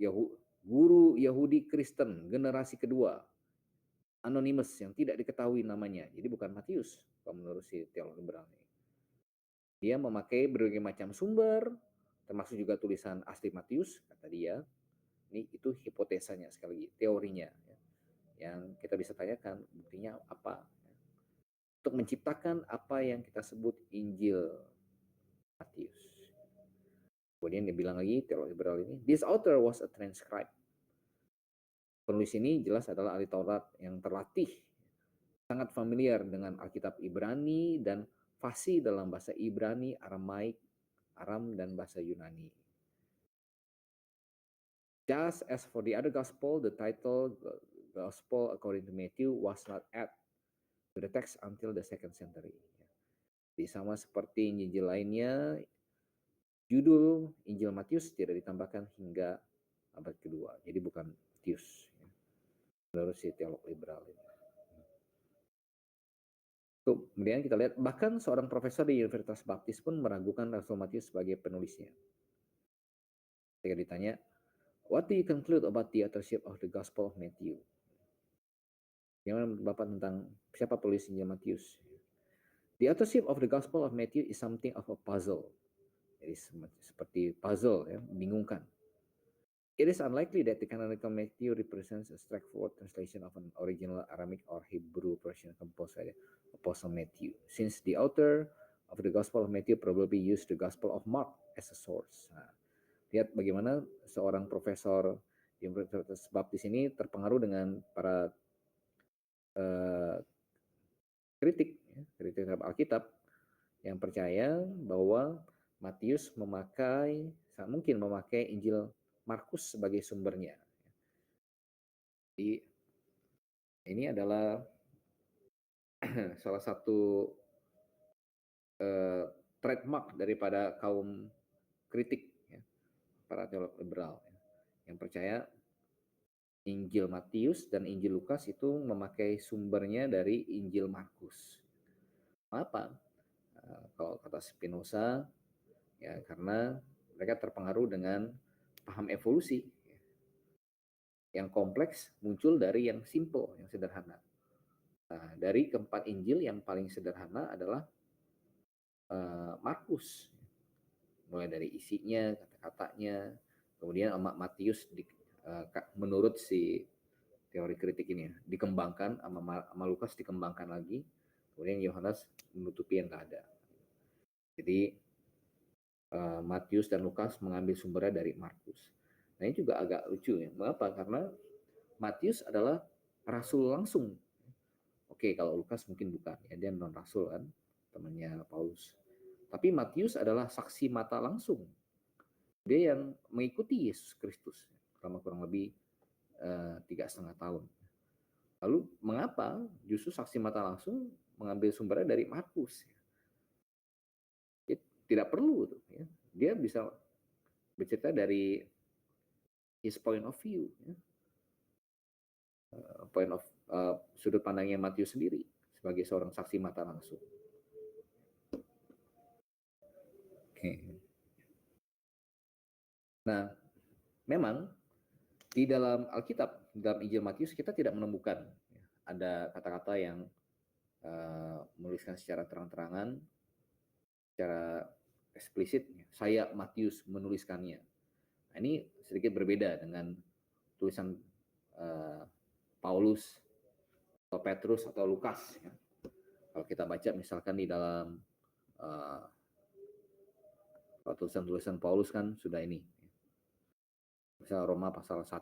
Speaker 1: guru Yahudi Kristen generasi kedua, anonymous yang tidak diketahui namanya. Jadi bukan Matius, kalau menurut si teolog liberal ini. Dia memakai berbagai macam sumber, termasuk juga tulisan asli Matius, kata dia. Ini itu hipotesanya sekali lagi, teorinya. Yang kita bisa tanyakan, buktinya apa? Untuk menciptakan apa yang kita sebut Injil Matius. Kemudian dia bilang lagi, teolog liberal ini, this author was a transcribe. Penulis ini jelas adalah ahli Taurat yang terlatih, sangat familiar dengan Alkitab Ibrani dan fasih dalam bahasa Ibrani, Aramaik, Aram, dan bahasa Yunani. Just as for the other gospel, the title Gospel according to Matthew was not added to the text until the second century. Jadi sama seperti Injil lainnya, judul Injil Matius tidak ditambahkan hingga abad kedua. Jadi bukan Matius. Menurut si teolog liberal ini. Kemudian kita lihat, bahkan seorang profesor di Universitas Baptis pun meragukan Rasul Matius sebagai penulisnya. Ketika ditanya, what do you conclude about the authorship of the Gospel of Matthew? Bagaimana menurut Bapak tentang siapa penulis Injil Matius? The authorship of the Gospel of Matthew is something of a puzzle. Jadi seperti puzzle, ya, membingungkan. It is unlikely that the canonical Matthew represents a straightforward translation of an original Aramaic or Hebrew version composed by the Apostle Matthew, since the author of the Gospel of Matthew probably used the Gospel of Mark as a source. Nah, lihat bagaimana seorang profesor di Universitas Baptis ini terpengaruh dengan para kritik terhadap Alkitab yang percaya bahwa Matius mungkin memakai Injil Markus sebagai sumbernya. Jadi ini adalah salah satu trademark daripada kaum kritik, ya, para teolog liberal, ya, yang percaya Injil Matius dan Injil Lukas itu memakai sumbernya dari Injil Markus. Apa? Kalau kata Spinoza, ya karena mereka terpengaruh dengan paham evolusi yang kompleks muncul dari yang simple, yang sederhana. Nah, dari keempat Injil yang paling sederhana adalah Markus, mulai dari isinya, kata-katanya, kemudian Matius menurut si teori kritik ini dikembangkan, sama Lukas dikembangkan lagi, kemudian Yohanes menutupi yang nggak ada. Jadi Matius dan Lukas mengambil sumbernya dari Markus. Nah ini juga agak lucu ya. Mengapa? Karena Matius adalah rasul langsung. Oke, kalau Lukas mungkin bukan, ya dia non rasul kan, temannya Paulus. Tapi Matius adalah saksi mata langsung. Dia yang mengikuti Yesus Kristus selama kurang lebih 3,5 tahun. Lalu mengapa justru saksi mata langsung mengambil sumbernya dari Markus? Tidak perlu tuh, ya. Dia bisa bercerita dari his point of view, ya. Sudut pandangnya Matius sendiri sebagai seorang saksi mata langsung. Oke. Nah, memang di dalam Alkitab, dalam Injil Matius kita tidak menemukan ada kata-kata yang menuliskan secara terang-terangan, secara eksplisit, saya Matius menuliskannya. Nah, ini sedikit berbeda dengan tulisan Paulus atau Petrus atau Lukas. Ya. Kalau kita baca misalkan di dalam tulisan-tulisan Paulus kan sudah ini. Misal Roma pasal 1.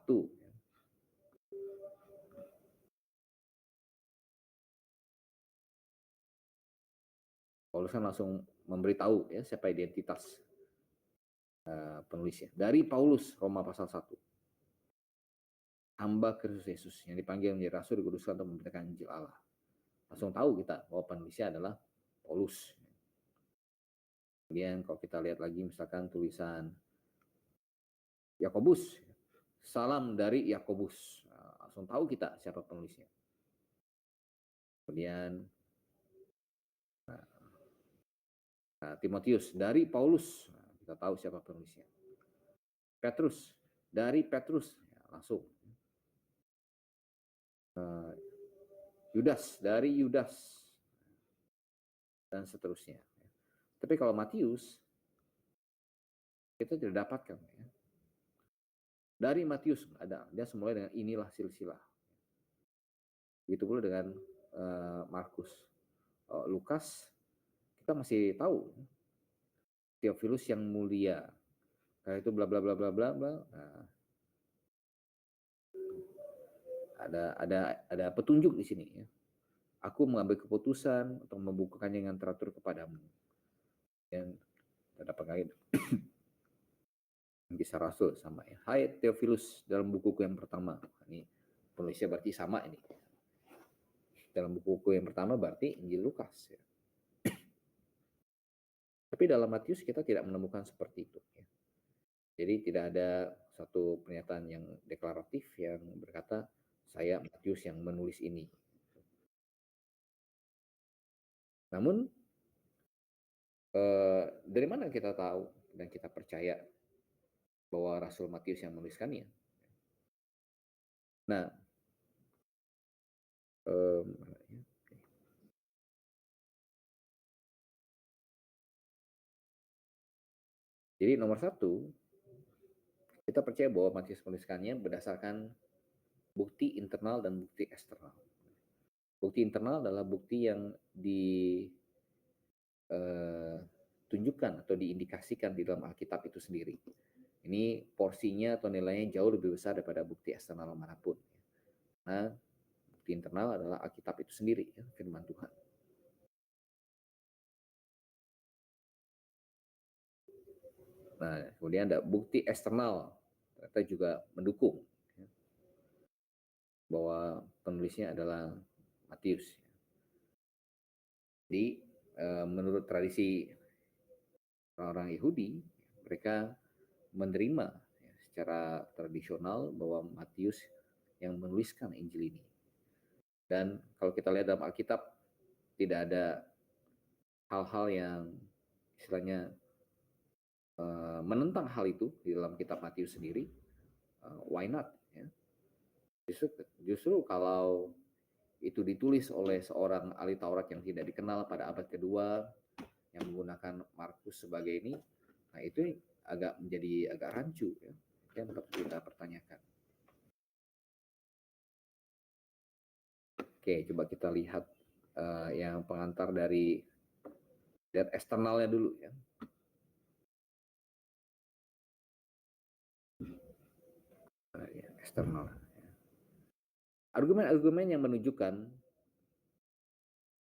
Speaker 1: Paulus kan langsung memberitahu ya siapa identitas penulisnya. Dari Paulus, Roma pasal 1. Hamba Kristus Yesus yang dipanggil menjadi rasul dikuduskan untuk memberitakan Injil Allah. Langsung tahu kita bahwa penulisnya adalah Paulus. Kemudian kalau kita lihat lagi misalkan tulisan Yakobus, salam dari Yakobus. Langsung tahu kita siapa penulisnya. Kemudian Timotius dari Paulus, kita tahu siapa penulisnya. Petrus dari Petrus, langsung. Yudas dari Yudas, dan seterusnya. Tapi kalau Matius, kita tidak dapatkan. Dari Matius ada, dia semulai dengan inilah silsilah. Begitu pula dengan Markus. Lukas, kita masih tahu Theophilus yang mulia. Karena itu bla bla bla bla bla bla. Nah, ada petunjuk di sini ya. Aku mengambil keputusan untuk membukukannya dengan teratur kepadamu. Dan terdapat kait kisah Rasul sama ya. Hai Theophilus, dalam bukuku yang pertama. Ini penulisnya berarti sama ini. Dalam bukuku yang pertama berarti Injil Lukas ya. Tapi dalam Matius kita tidak menemukan seperti itu ya. Jadi tidak ada satu pernyataan yang deklaratif yang berkata saya Matius yang menulis ini. Namun dari mana kita tahu dan kita percaya bahwa Rasul Matius yang menuliskannya? Nah, jadi nomor satu, kita percaya bahwa Matius menuliskannya berdasarkan bukti internal dan bukti eksternal. Bukti internal adalah bukti yang ditunjukkan atau diindikasikan di dalam Alkitab itu sendiri. Ini porsinya atau nilainya jauh lebih besar daripada bukti eksternal manapun. Nah, bukti internal adalah Alkitab itu sendiri, ya, firman Tuhan. Nah, kemudian ada bukti eksternal, ternyata juga mendukung ya, bahwa penulisnya adalah Matius. Jadi, menurut tradisi orang Yahudi, mereka menerima ya, secara tradisional bahwa Matius yang menuliskan Injil ini. Dan kalau kita lihat dalam Alkitab, tidak ada hal-hal yang istilahnya menentang hal itu di dalam kitab Matius sendiri. Why not? Ya. Justru kalau itu ditulis oleh seorang ahli Taurat yang tidak dikenal pada abad kedua, yang menggunakan Markus sebagai ini, nah itu menjadi agak rancu, ya, yang dapat kita pertanyakan. Oke, coba kita lihat yang pengantar dari eksternalnya dulu ya. Eksternal. Argumen-argumen yang menunjukkan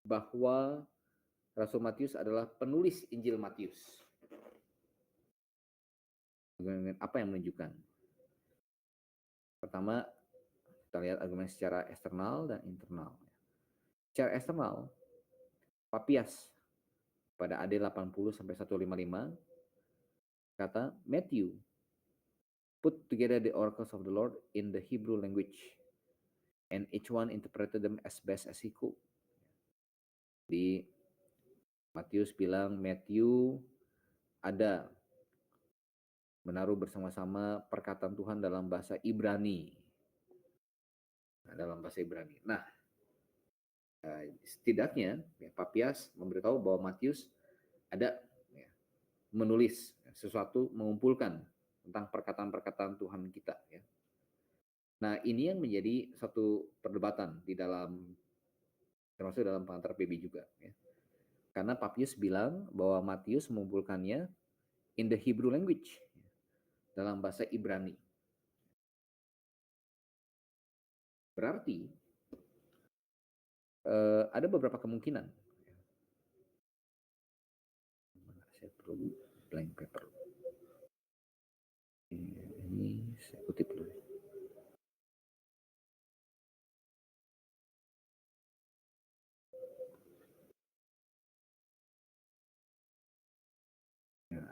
Speaker 1: bahwa Rasul Matius adalah penulis Injil Matius. Apa yang menunjukkan? Pertama, kita lihat argumen secara eksternal dan internal. Secara eksternal, Papias pada AD 80 sampai 155 kata Matthew put together the oracles of the Lord in the Hebrew language and each one interpreted them as best as he could. Di Matius bilang Matthew ada menaruh bersama-sama perkataan Tuhan dalam bahasa Ibrani. Nah, setidaknya ya, Papias memberitahu bahwa Matius ada ya, menulis sesuatu, mengumpulkan tentang perkataan-perkataan Tuhan kita. Ya. Nah, ini yang menjadi satu perdebatan di dalam, termasuk dalam pengantar PB juga. Ya. Karena Papias bilang bahwa Matius mengumpulkannya in the Hebrew language, dalam bahasa Ibrani. Berarti ada beberapa kemungkinan. Saya perlu blank paper.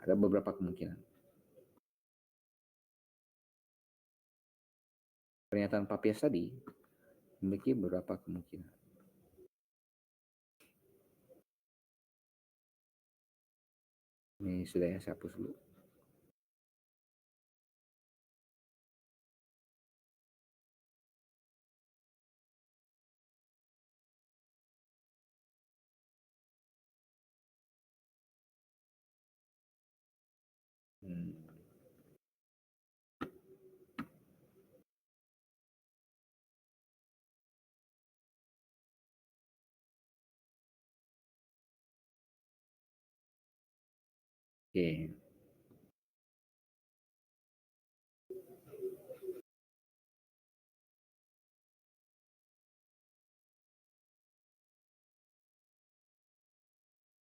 Speaker 1: Ada beberapa kemungkinan. Pernyataan Papias tadi memiliki beberapa kemungkinan. Ini sudah ya, saya hapus dulu. Oke.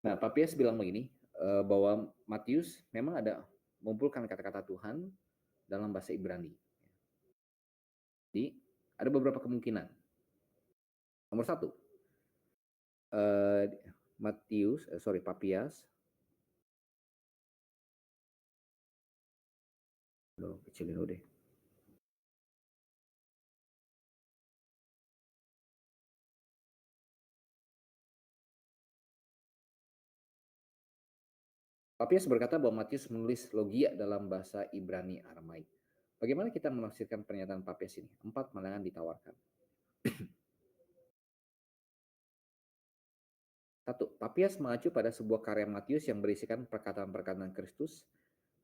Speaker 1: Nah, Papias bilang begini, bahwa Matius memang ada mengumpulkan kata-kata Tuhan dalam bahasa Ibrani. Jadi, ada beberapa kemungkinan. Nomor satu, Papias, kecilin dulu deh. Papias berkata bahwa Matius menulis logia dalam bahasa Ibrani Aramaik. Bagaimana kita menafsirkan pernyataan Papias ini? 4 pandangan ditawarkan. 1. Papias mengacu pada sebuah karya Matius yang berisikan perkataan-perkataan Kristus,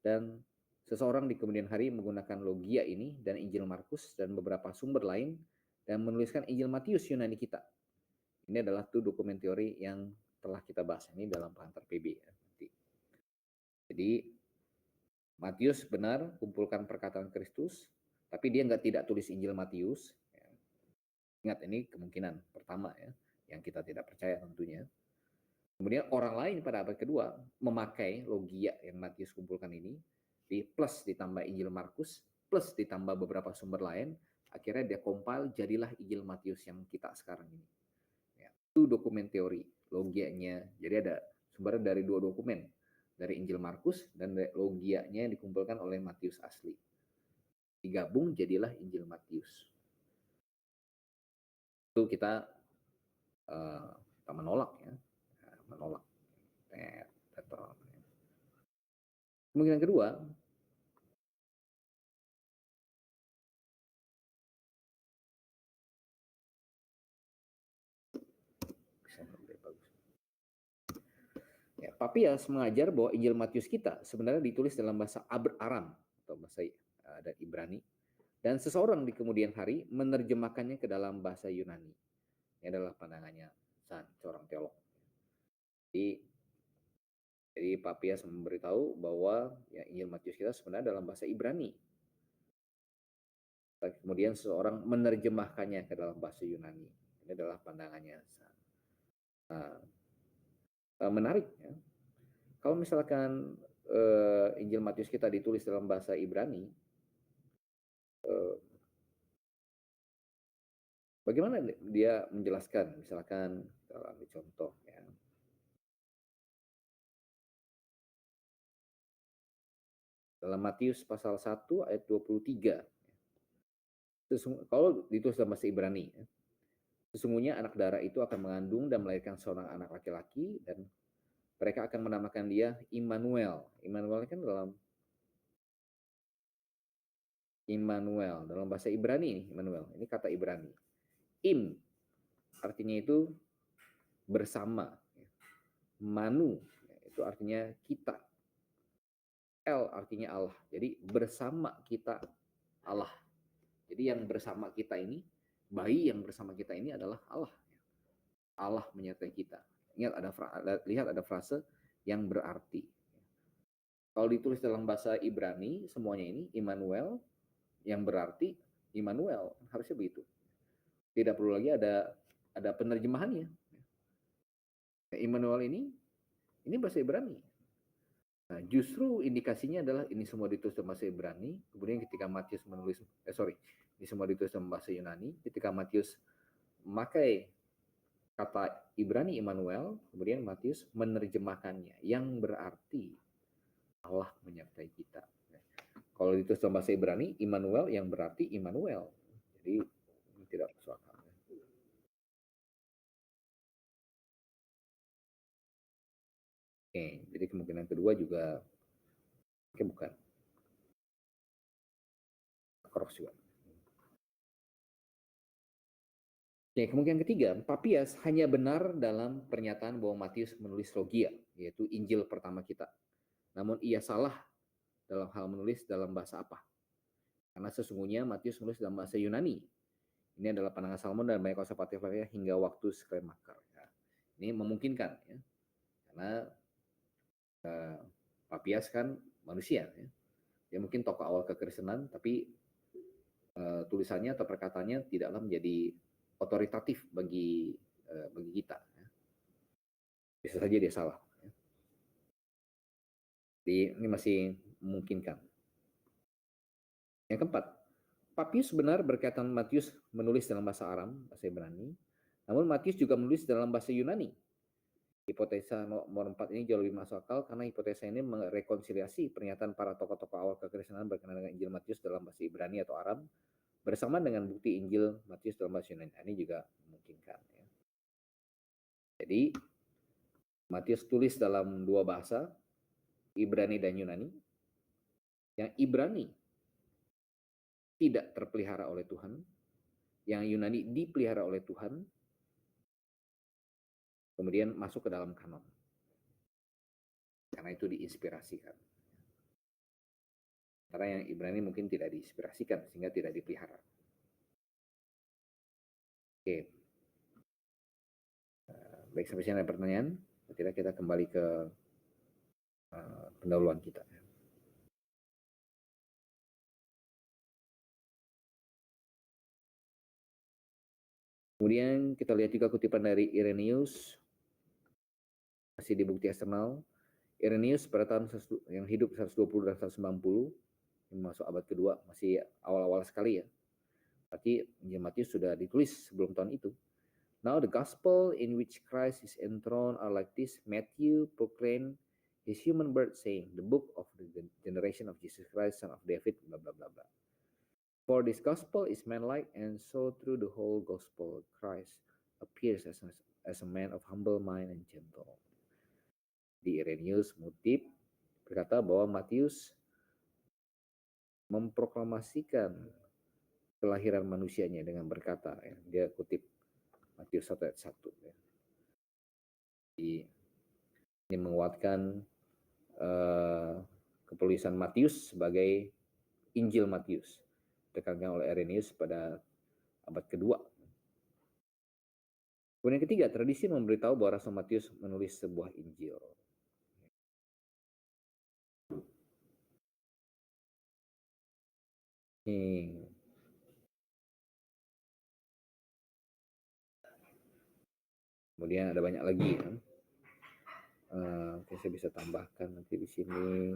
Speaker 1: dan seseorang di kemudian hari menggunakan logia ini dan Injil Markus dan beberapa sumber lain dan menuliskan Injil Matius Yunani kita. Ini adalah dokumen teori yang telah kita bahas ini dalam pengantar PB. Jadi Matius benar kumpulkan perkataan Kristus, tapi dia tidak tulis Injil Matius. Ingat, ini kemungkinan pertama ya, yang kita tidak percaya tentunya. Kemudian orang lain pada abad kedua memakai logia yang Matius kumpulkan ini, di plus ditambah Injil Markus, plus ditambah beberapa sumber lain, akhirnya dia compile, jadilah Injil Matius yang kita sekarang ini. Ya, itu dokumen teori logianya. Jadi ada sumber dari 2 dokumen, dari Injil Markus dan logianya yang dikumpulkan oleh Matius asli. Digabung jadilah Injil Matius. Itu kita menolak ya, menolak. Kemungkinan kedua, ya, Papias mengajar bahwa Injil Matius kita sebenarnya ditulis dalam bahasa Aram atau bahasa dan Ibrani, dan seseorang di kemudian hari menerjemahkannya ke dalam bahasa Yunani. Ini adalah pandangannya seorang teolog. Jadi Papias memberitahu bahwa ya, Injil Matius kita sebenarnya dalam bahasa Ibrani. Kemudian seseorang menerjemahkannya ke dalam bahasa Yunani. Ini adalah pandangannya. Menarik ya. Kalau misalkan Injil Matius kita ditulis dalam bahasa Ibrani, bagaimana dia menjelaskan? Misalkan kalau ambil contoh ya. Dalam Matius pasal 1 ayat 23. Kalau ditulis dalam bahasa Ibrani, ya, sesungguhnya anak darah itu akan mengandung dan melahirkan seorang anak laki-laki, dan mereka akan menamakan dia Immanuel. Immanuel kan dalam bahasa Ibrani, Immanuel. Ini kata Ibrani. Im artinya itu bersama. Manu itu artinya kita. El artinya Allah. Jadi bersama kita Allah. Jadi yang bersama kita ini, bayi yang bersama kita ini adalah Allah. Allah menyertai kita. Lihat ada frase yang berarti. Kalau ditulis dalam bahasa Ibrani, semuanya ini Immanuel, yang berarti Immanuel, harusnya begitu. Tidak perlu lagi ada penerjemahannya. Immanuel ini bahasa Ibrani. Nah, justru indikasinya adalah ini semua ditulis dalam bahasa Ibrani. Kemudian ketika Matius ini semua ditulis dalam bahasa Yunani. Ketika Matius memakai kata Ibrani Immanuel, kemudian Matius menerjemahkannya, yang berarti Allah menyertai kita. Kalau itu dalam bahasa Ibrani, Immanuel yang berarti Immanuel. Jadi tidak masuk akal. Oke, jadi kemungkinan kedua juga bukan. Cross juga. Oke, kemungkinan ketiga, Papias hanya benar dalam pernyataan bahwa Matius menulis Logia, yaitu Injil pertama kita. Namun ia salah dalam hal menulis dalam bahasa apa? Karena sesungguhnya Matius menulis dalam bahasa Yunani. Ini adalah pandangan Salmon dan banyak konservatif lainnya hingga waktu Schleiermacher. Ya. Ini memungkinkan, ya. Karena Papias kan manusia, ya. Dia mungkin tokoh awal kekristenan, tapi tulisannya atau perkataannya tidaklah menjadi otoritatif bagi kita. Ya. Bisa saja dia salah. Ya. Jadi ini masih memungkinkan. Yang keempat, Papius benar berkaitan Matius menulis dalam bahasa Aram, bahasa Ibrani, namun Matius juga menulis dalam bahasa Yunani. Hipotesa nomor 4 ini jauh lebih masuk akal karena hipotesa ini merekonsiliasi pernyataan para tokoh-tokoh awal kekristenan berkenaan dengan Injil Matius dalam bahasa Ibrani atau Aram bersama dengan bukti Injil Matius dalam bahasa Yunani. Ini juga memungkinkan. Ya. Jadi Matius tulis dalam dua bahasa, Ibrani dan Yunani. Yang Ibrani tidak terpelihara oleh Tuhan, yang Yunani dipelihara oleh Tuhan, kemudian masuk ke dalam kanon. Karena itu diinspirasikan. Karena yang Ibrani mungkin tidak diinspirasikan, sehingga tidak dipelihara. Oke. Baik, sampai sini ada pertanyaan. Tidak, kita kembali ke pendahuluan kita. Kemudian kita lihat juga kutipan dari Irenaeus, masih di bukti eksternal. Irenaeus pada tahun yang hidup 120 dan 190, yang masuk abad kedua, masih awal-awal sekali ya. Berarti Injil Matius sudah ditulis sebelum tahun itu. Now the gospel in which Christ is enthroned are like this. Matthew proclaimed his human birth, saying, the book of the generation of Jesus Christ, son of David, blah, blah, blah, blah. For this gospel is manlike, and so through the whole gospel, Christ appears as a man of humble mind and gentle. Di Irenaeus mengutip berkata bahwa Matius memproklamasikan kelahiran manusianya dengan berkata, ya, dia kutip Matius 1 ayat 1. Ya. Ini menguatkan kepenulisan Matius sebagai Injil Matius, ditekankan oleh Irenaeus pada abad kedua. Kemudian ketiga, tradisi memberitahu bahwa Rasul Matius menulis sebuah Injil. Kemudian ada banyak lagi ya. Oke, saya bisa tambahkan nanti di sini.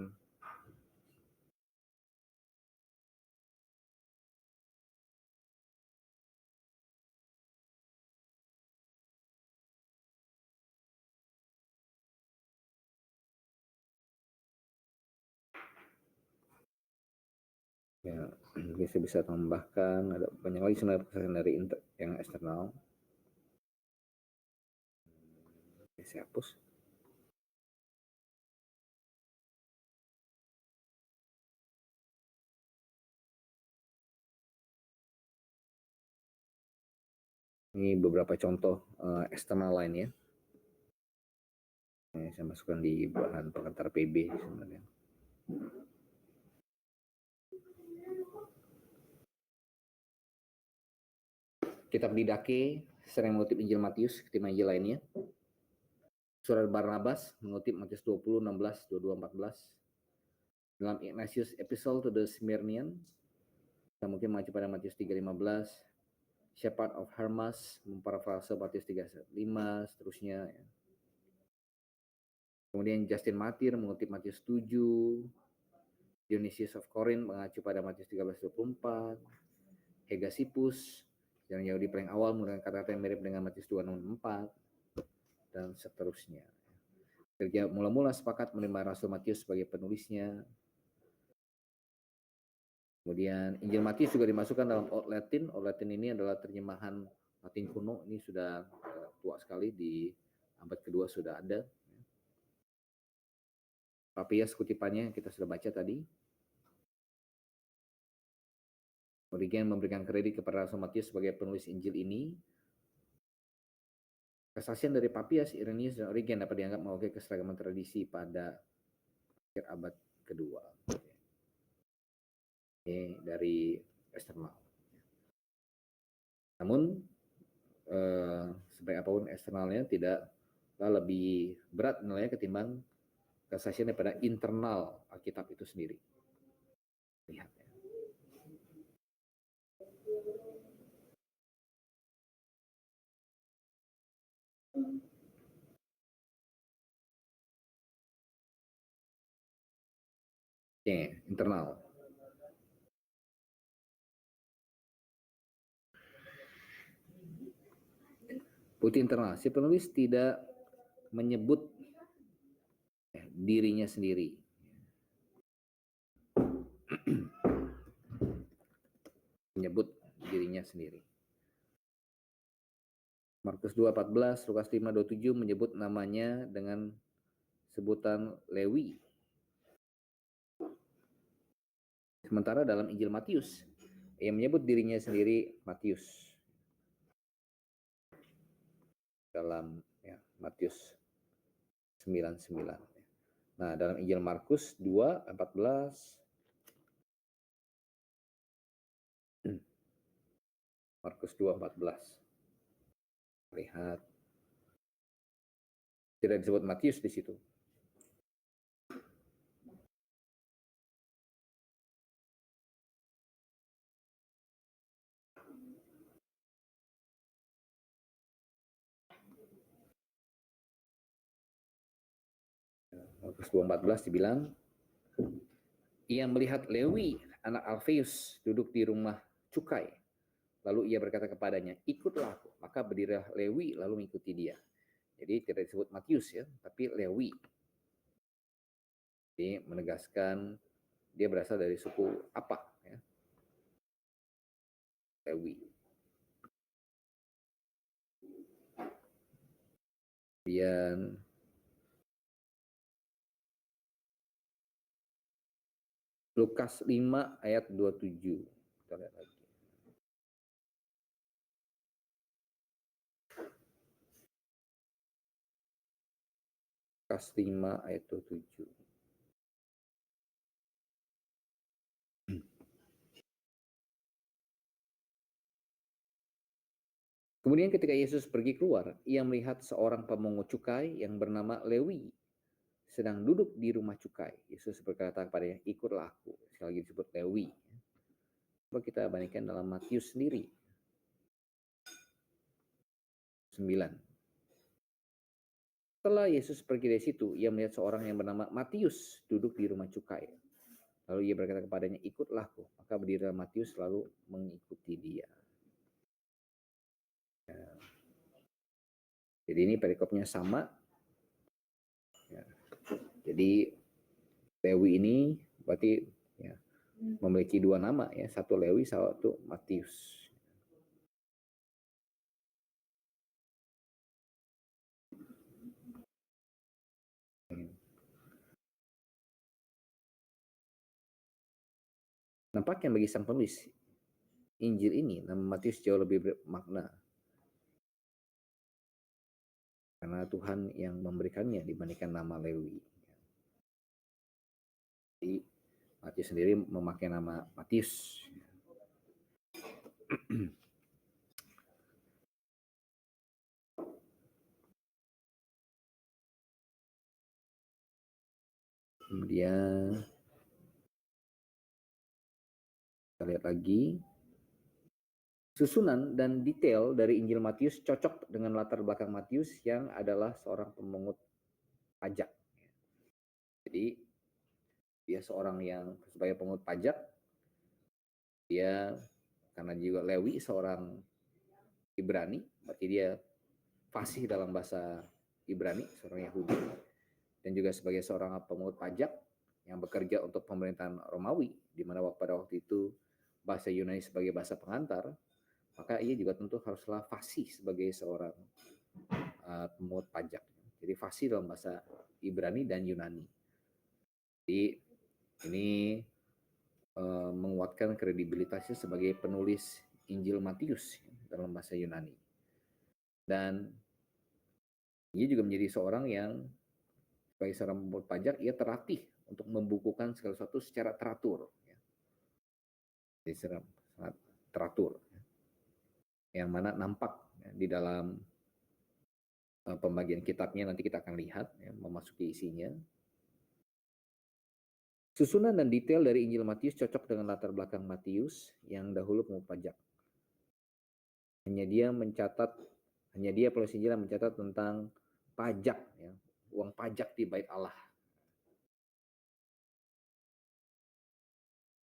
Speaker 1: Ya, mungkin saya bisa tambahkan, ada banyak lagi sebenarnya kesaksian dari yang eksternal. Oke, saya hapus. Ini beberapa contoh eksternal lainnya. Saya masukkan di bahan pengantar PB sebenarnya. Kitab Didache sering mengutip Injil Matius ketimbang Injil lainnya. Surat Barnabas mengutip Matius 20, 16, 22, 14. Dalam Ignatius Epistle to the Smyrnians, kita mungkin mengacu pada Matius 3, 15. Shepherd of Hermas memparafrase Matius 3, 5, seterusnya. Ya. Kemudian Justin Martyr mengutip Matius 7. Dionysius of Corinth mengacu pada Matius 13:24. Hegasippus yang Yahudi paling awal menggunakan kata-kata yang mirip dengan Matius 2:4 dan seterusnya. Gereja mula-mula sepakat menerima Rasul Matius sebagai penulisnya. Kemudian Injil Matius juga dimasukkan dalam Old Latin. Old Latin ini adalah terjemahan Latin kuno. Ini sudah tua sekali, di abad kedua sudah ada. Papias kutipannya kita sudah baca tadi. Origen memberikan kredit kepada Rasul Matius sebagai penulis Injil ini. Kesaksian dari Papias, Irenaeus, dan Origen dapat dianggap mewakili keseragaman tradisi pada akhir abad kedua. Ini dari eksternal. Namun sebaik apapun eksternalnya, tidaklah lebih berat nilainya ketimbang kesaksian daripada internal Alkitab itu sendiri. Lihat ya. Oke, internal. Bukti internal, si penulis tidak menyebut dirinya sendiri. Menyebut dirinya sendiri. Markus 2:14, Lukas 5:27 menyebut namanya dengan sebutan Lewi. Sementara dalam Injil Matius, ia menyebut dirinya sendiri Matius. Dalam Matius 9:9. Nah, dalam Injil Markus 2:14, Markus 2:14. Lihat, tidak disebut Matius di situ. Markus 2:14 dibilang, ia melihat Lewi, anak Alfeus, duduk di rumah cukai. Lalu ia berkata kepadanya, ikutlah aku. Maka berdirilah Lewi lalu mengikuti dia. Jadi tidak disebut Matius ya, tapi Lewi. Jadi menegaskan dia berasal dari suku apa ya? Lewi. Kemudian Lukas 5 ayat 27. Kita lihat lagi. Lukas 5 ayat 27. Kemudian ketika Yesus pergi keluar, ia melihat seorang pemungut cukai yang bernama Lewi sedang duduk di rumah cukai. Yesus berkata kepadanya, ikutlah aku. Sekali lagi disebut Lewi. Coba kita bandingkan dalam Matius sendiri. 9. Setelah Yesus pergi dari situ, ia melihat seorang yang bernama Matius duduk di rumah cukai. Lalu ia berkata kepadanya, ikutlah aku. Maka berdirilah Matius lalu mengikuti dia. Jadi ini perikopnya sama. Jadi Lewi ini berarti memiliki dua nama ya, satu Lewi, satu Matius. Nampaknya bagi sang penulis Injil ini, nama Matius jauh lebih bermakna. Karena Tuhan yang memberikannya dibandingkan nama Lewi. Jadi Matius sendiri memakai nama Matius. Kemudian kita lihat lagi. Susunan dan detail dari Injil Matius cocok dengan latar belakang Matius yang adalah seorang pemungut pajak. Jadi dia seorang yang sebagai pemungut pajak, dia karena juga Lewi seorang Ibrani, berarti dia fasih dalam bahasa Ibrani, seorang Yahudi. dan juga sebagai seorang pemungut pajak yang bekerja untuk pemerintahan Romawi, di mana pada waktu itu bahasa Yunani sebagai bahasa pengantar, maka ia juga tentu haruslah fasih sebagai seorang pemungut pajak. Jadi fasih dalam bahasa Ibrani dan Yunani. Jadi ini menguatkan kredibilitasnya sebagai penulis Injil Matius dalam bahasa Yunani. Dan ia juga menjadi seorang yang sebagai seorang pemungut pajak, ia terlatih untuk membukukan segala sesuatu secara teratur. Jadi sangat teratur. Yang mana nampak di dalam pembagian kitabnya, nanti kita akan lihat memasuki isinya. Susunan dan detail dari Injil Matius cocok dengan latar belakang Matius yang dahulu pemungut pajak. Hanya dia penulis Injil yang mencatat tentang pajak, uang pajak di bait Allah.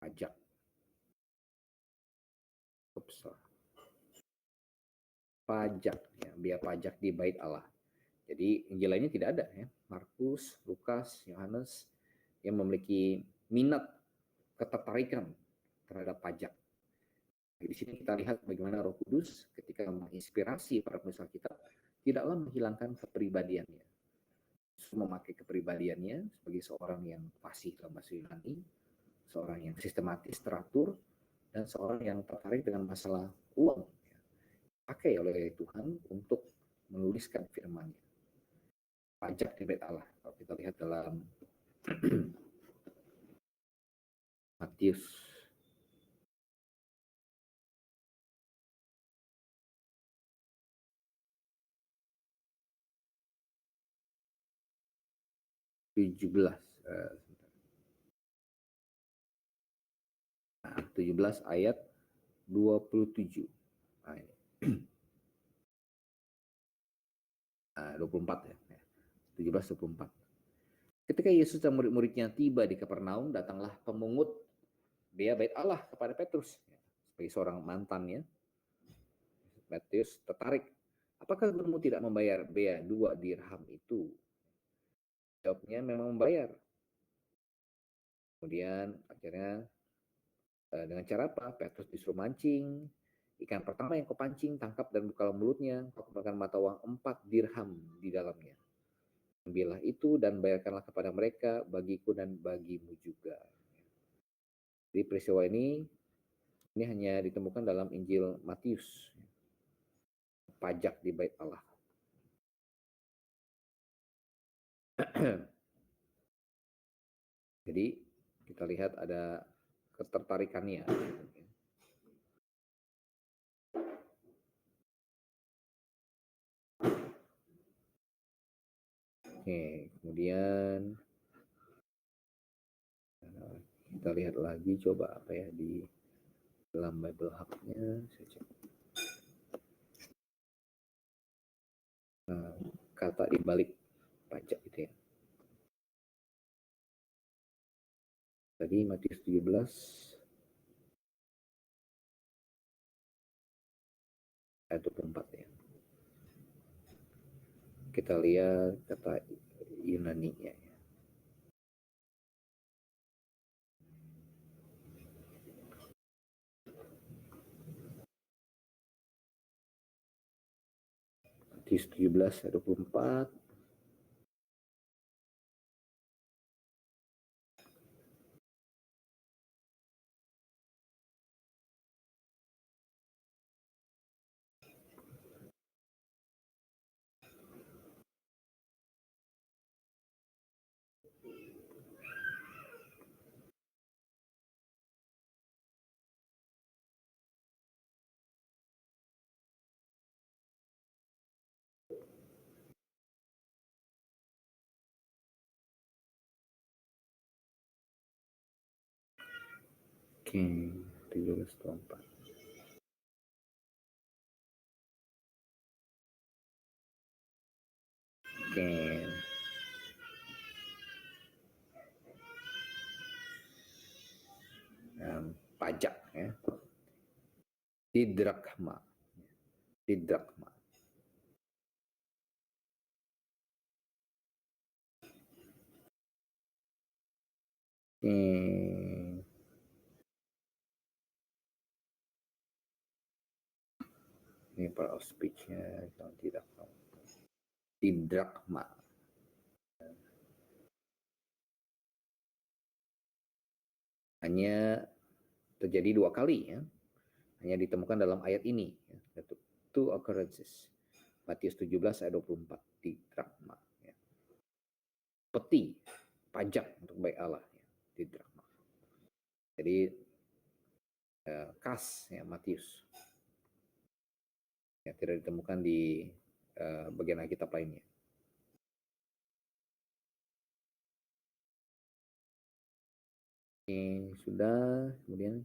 Speaker 1: Pajak. Pajak, biaya pajak di bait Allah. Jadi Injil lainnya tidak ada, Markus, Lukas, Yohanes yang memiliki minat, ketertarikan terhadap pajak. Di sini kita lihat bagaimana Roh Kudus ketika menginspirasi para penulis Alkitab tidaklah menghilangkan kepribadiannya, memakai kepribadiannya sebagai seorang yang fasih dalam bahasa Yunani, seorang yang sistematis, teratur, dan seorang yang tertarik dengan masalah uang, pakai oleh Tuhan untuk menuliskan firman-Nya. Pajak di bait Allah, kalau kita lihat dalam Matius 17 ayat 27. Nah, ini. 24 ya. 17-24. Ketika Yesus dan murid-muridnya tiba di Kapernaum, datanglah pemungut biaya bait Allah kepada Petrus. Sebagai seorang mantannya, Petrus tertarik. Apakah gurumu tidak membayar bea 2 dirham itu? Jawabnya memang membayar. Kemudian akhirnya dengan cara apa? Petrus disuruh mancing. Ikan pertama yang kau pancing, tangkap dan bukalah mulutnya. Kau keluarkan mata uang 4 dirham di dalamnya. Ambillah itu dan bayarkanlah kepada mereka, bagiku dan bagimu juga. Jadi peristiwa ini hanya ditemukan dalam Injil Matius. Pajak di bait Allah. Jadi kita lihat ada ketertarikannya. Oke, kemudian kita lihat lagi, coba apa ya di dalam Bible Hub-nya. Saya cek. Kata di balik pajak itu ya. Tadi Matius 17 ayat 24 ya. Kita lihat kata Yunani-nya ya. Matius 17 ayat 24. Oke, 17:24. Oke. Pajak ya. Didrakma. Ini part of speech-nya kalau tidak didragma. Hanya terjadi 2 kali ya. Hanya ditemukan dalam ayat ini ya. Two occurrences. Matius 17 ayat 24 didragma ya. Peti pajak untuk baik Allah ya, didragma. Jadi kas ya Matius. Ya, tidak ditemukan di bagian Alkitab lainnya. Ini sudah, kemudian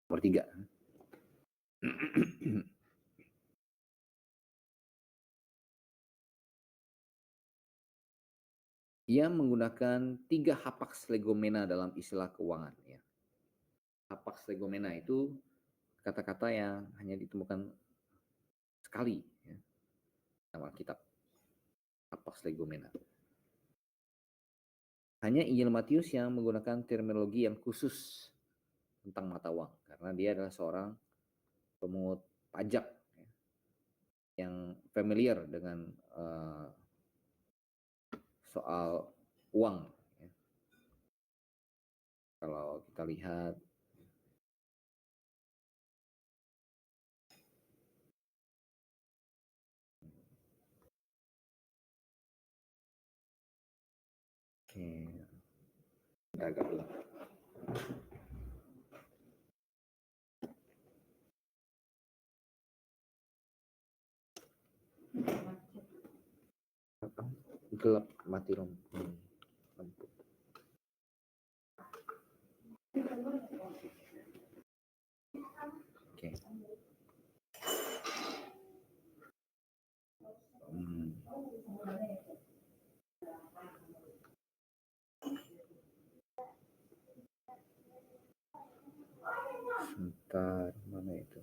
Speaker 1: nomor 3. Ia menggunakan 3 hapax legomena dalam istilah keuangan. Ya. Hapax legomena itu kata-kata yang hanya ditemukan sekali ya, dalam Alkitab. Hapax legomena. Hanya Injil Matius yang menggunakan terminologi yang khusus tentang mata uang, karena dia adalah seorang pemungut pajak ya, yang familiar dengan soal uang. Ya. Kalau kita lihat agak gelap. Gelap, mati lampu. Oke. Sebentar, mana itu?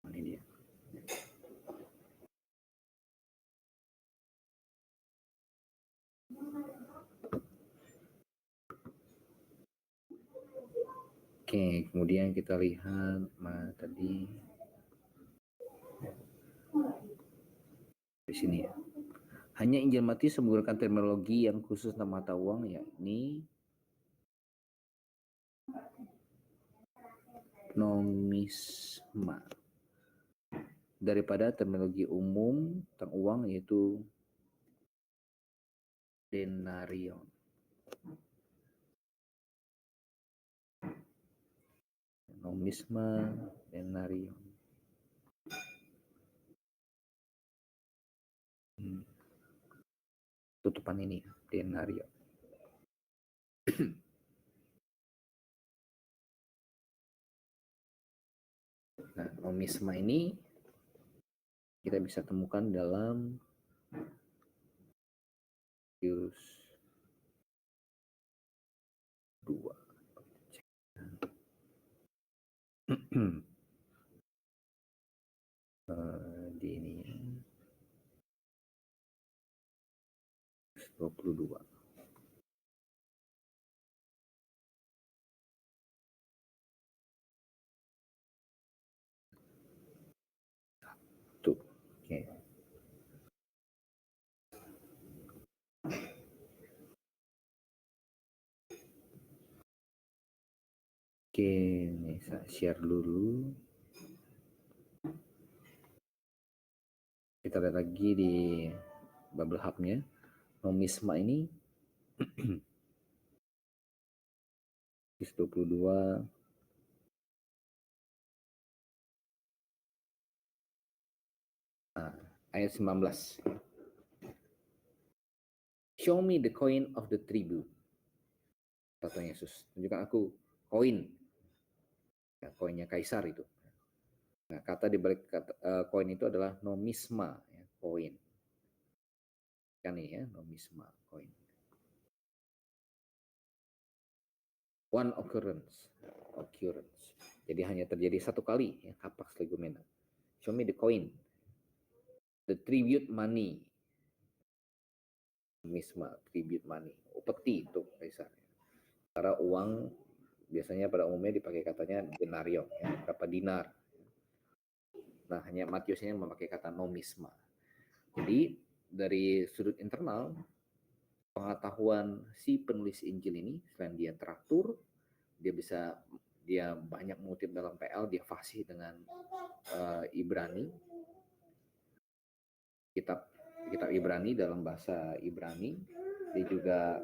Speaker 1: Ini dia. Oke, kemudian kita lihat tadi di sini ya. Hanya Injil Matius menggunakan terminologi yang khusus tentang mata uang, yakni nomisma, daripada terminologi umum tentang uang yaitu denarion. Nomisma, denarion. Tutupan ini denarion. Nah, nomisma ini kita bisa temukan dalam Matius 2. Di ini 22. Oke, ini saya share dulu. Kita lihat lagi di Bubble Hub-nya. Nomisma ini 22 ayat 19. Show me the coin of the tribute. Kata Yesus, tunjukkan aku koin. Ya, koinnya kaisar itu. Nah, kata di balik koin itu adalah nomisma, ya, koin. Kan ya, nomisma, koin. One occurrence. Jadi hanya terjadi satu kali, ya, hapax legomena. Show me the coin. The tribute money. Nomisma, tribute money. Upeti itu kaisar. Karena uang biasanya pada umumnya dipakai katanya denarion, ya, berapa dinar. Nah, hanya Matius ini memakai kata nomisma. Jadi dari sudut internal, pengetahuan si penulis Injil ini, selain dia teratur, dia banyak mengutip dalam PL, dia fasih dengan Ibrani, kitab Ibrani dalam bahasa Ibrani, dia juga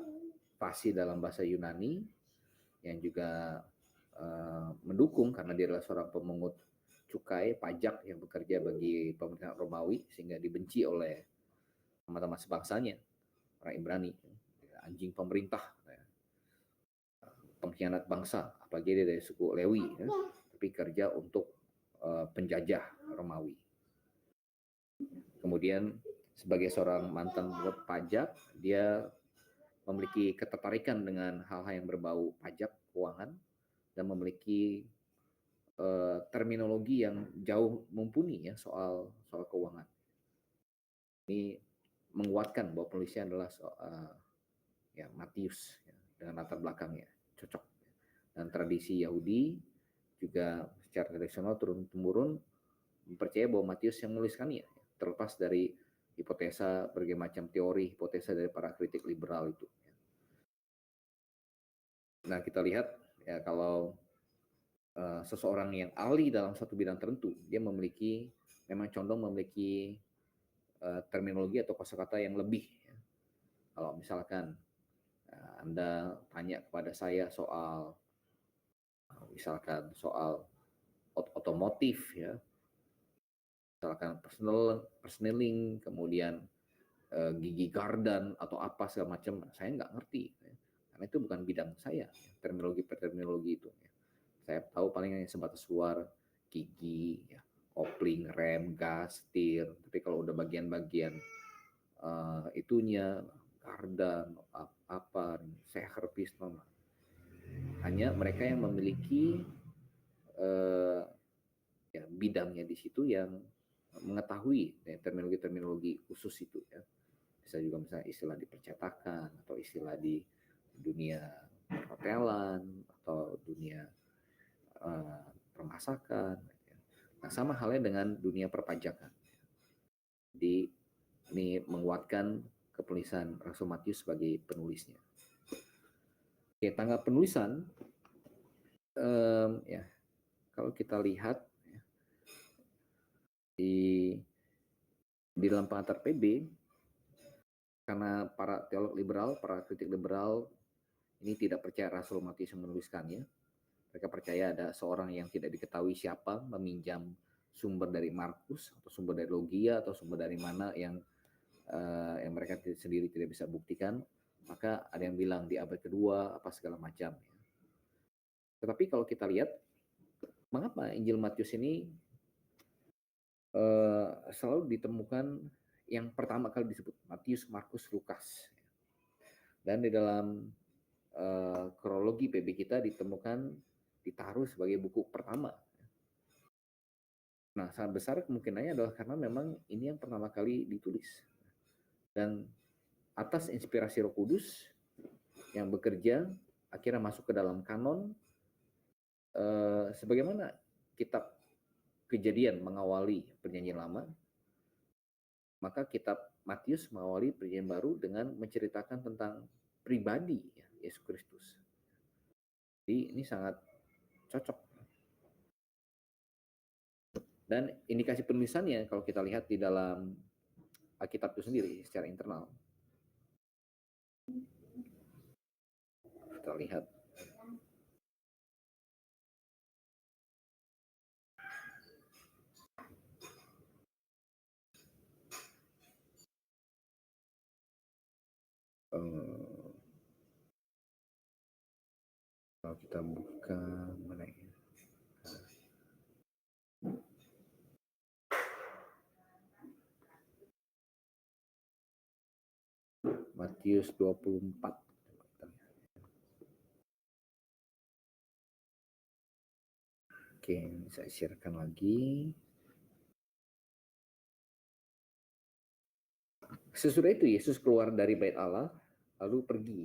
Speaker 1: fasih dalam bahasa Yunani, yang juga mendukung karena dia adalah seorang pemungut cukai pajak yang bekerja bagi pemerintahan Romawi, sehingga dibenci oleh teman-teman sebangsanya, orang Ibrani, anjing pemerintah, pengkhianat bangsa, apalagi dia dari suku Lewi, ya, tapi kerja untuk penjajah Romawi. Kemudian sebagai seorang mantan pajak, dia memiliki ketertarikan dengan hal-hal yang berbau pajak, keuangan, dan memiliki terminologi yang jauh mumpuni ya soal keuangan. Ini menguatkan bahwa penulisnya adalah ya Matius, ya, dengan latar belakangnya cocok. Dan tradisi Yahudi juga secara tradisional turun-temurun percaya bahwa Matius yang menuliskannya, terlepas dari hipotesa berbagai macam teori, hipotesa dari para kritik liberal itu. Nah, kita lihat ya kalau seseorang yang ahli dalam satu bidang tertentu, dia memang condong memiliki terminologi atau kosakata yang lebih. Kalau misalkan Anda tanya kepada saya soal otomotif, ya, misalkan personeling, kemudian gigi gardan atau apa segala macam, saya nggak ngerti, ya, karena itu bukan bidang saya, terminologi itu. Ya. Saya tahu paling hanya sebatas luar gigi, ya, kopling, rem, gas, setir. Tapi kalau udah bagian-bagian itunya, gardan, apa, seher, piston, hanya mereka yang memiliki ya, bidangnya di situ yang mengetahui ya, terminologi-terminologi khusus itu. Ya. Bisa juga misalnya istilah di percetakan atau istilah di dunia perhotelan atau dunia permasakan. Nah, sama halnya dengan dunia perpajakan. Jadi ini menguatkan kepenulisan Rasul Matius sebagai penulisnya. Oke, tanggal penulisan, ya kalau kita lihat ya, di dalam pengantar PB, karena para teolog liberal, para kritik liberal ini tidak percaya Rasul Matius yang menuliskannya. Mereka percaya ada seorang yang tidak diketahui siapa meminjam sumber dari Markus atau sumber dari Logia atau sumber dari mana yang mereka sendiri tidak bisa buktikan. Maka ada yang bilang di abad kedua apa segala macam. Tetapi kalau kita lihat, mengapa Injil Matius ini selalu ditemukan yang pertama kali disebut Matius, Markus, Lukas. Dan di dalam kronologi PB kita ditaruh sebagai buku pertama. Nah, sangat besar kemungkinannya adalah karena memang ini yang pertama kali ditulis. Dan atas inspirasi Roh Kudus yang bekerja, akhirnya masuk ke dalam kanon, sebagaimana kitab Kejadian mengawali Perjanjian Lama, maka kitab Matius mengawali Perjanjian Baru dengan menceritakan tentang pribadi ya, Yesus Kristus. Jadi ini sangat cocok. Dan indikasi penulisannya kalau kita lihat di dalam Alkitab itu sendiri secara internal, kita lihat kalau kita buka mana ya? Matius 24. Oke, saya sharekan lagi. Sesudah itu Yesus keluar dari bait Allah lalu pergi.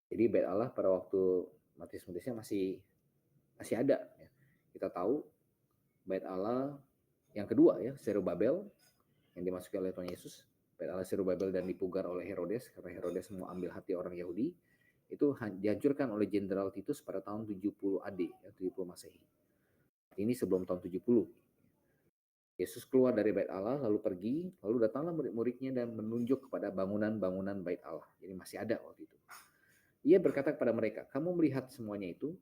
Speaker 1: Jadi bait Allah pada waktu Matius-Matiusnya masih ada. Ya. Kita tahu bait Allah yang kedua ya, Zerubabel yang dimasuki oleh Tuhan Yesus. Bait Allah Zerubabel dan dipugar oleh Herodes karena Herodes mau ambil hati orang Yahudi. Itu dihancurkan oleh Jenderal Titus pada tahun 70 AD, ya, 70 Masehi. Ini sebelum tahun 70. Yesus keluar dari bait Allah lalu pergi, lalu datanglah murid-muridnya dan menunjuk kepada bangunan-bangunan bait Allah. Jadi masih ada waktu itu. Ia berkata kepada mereka, kamu melihat semuanya itu?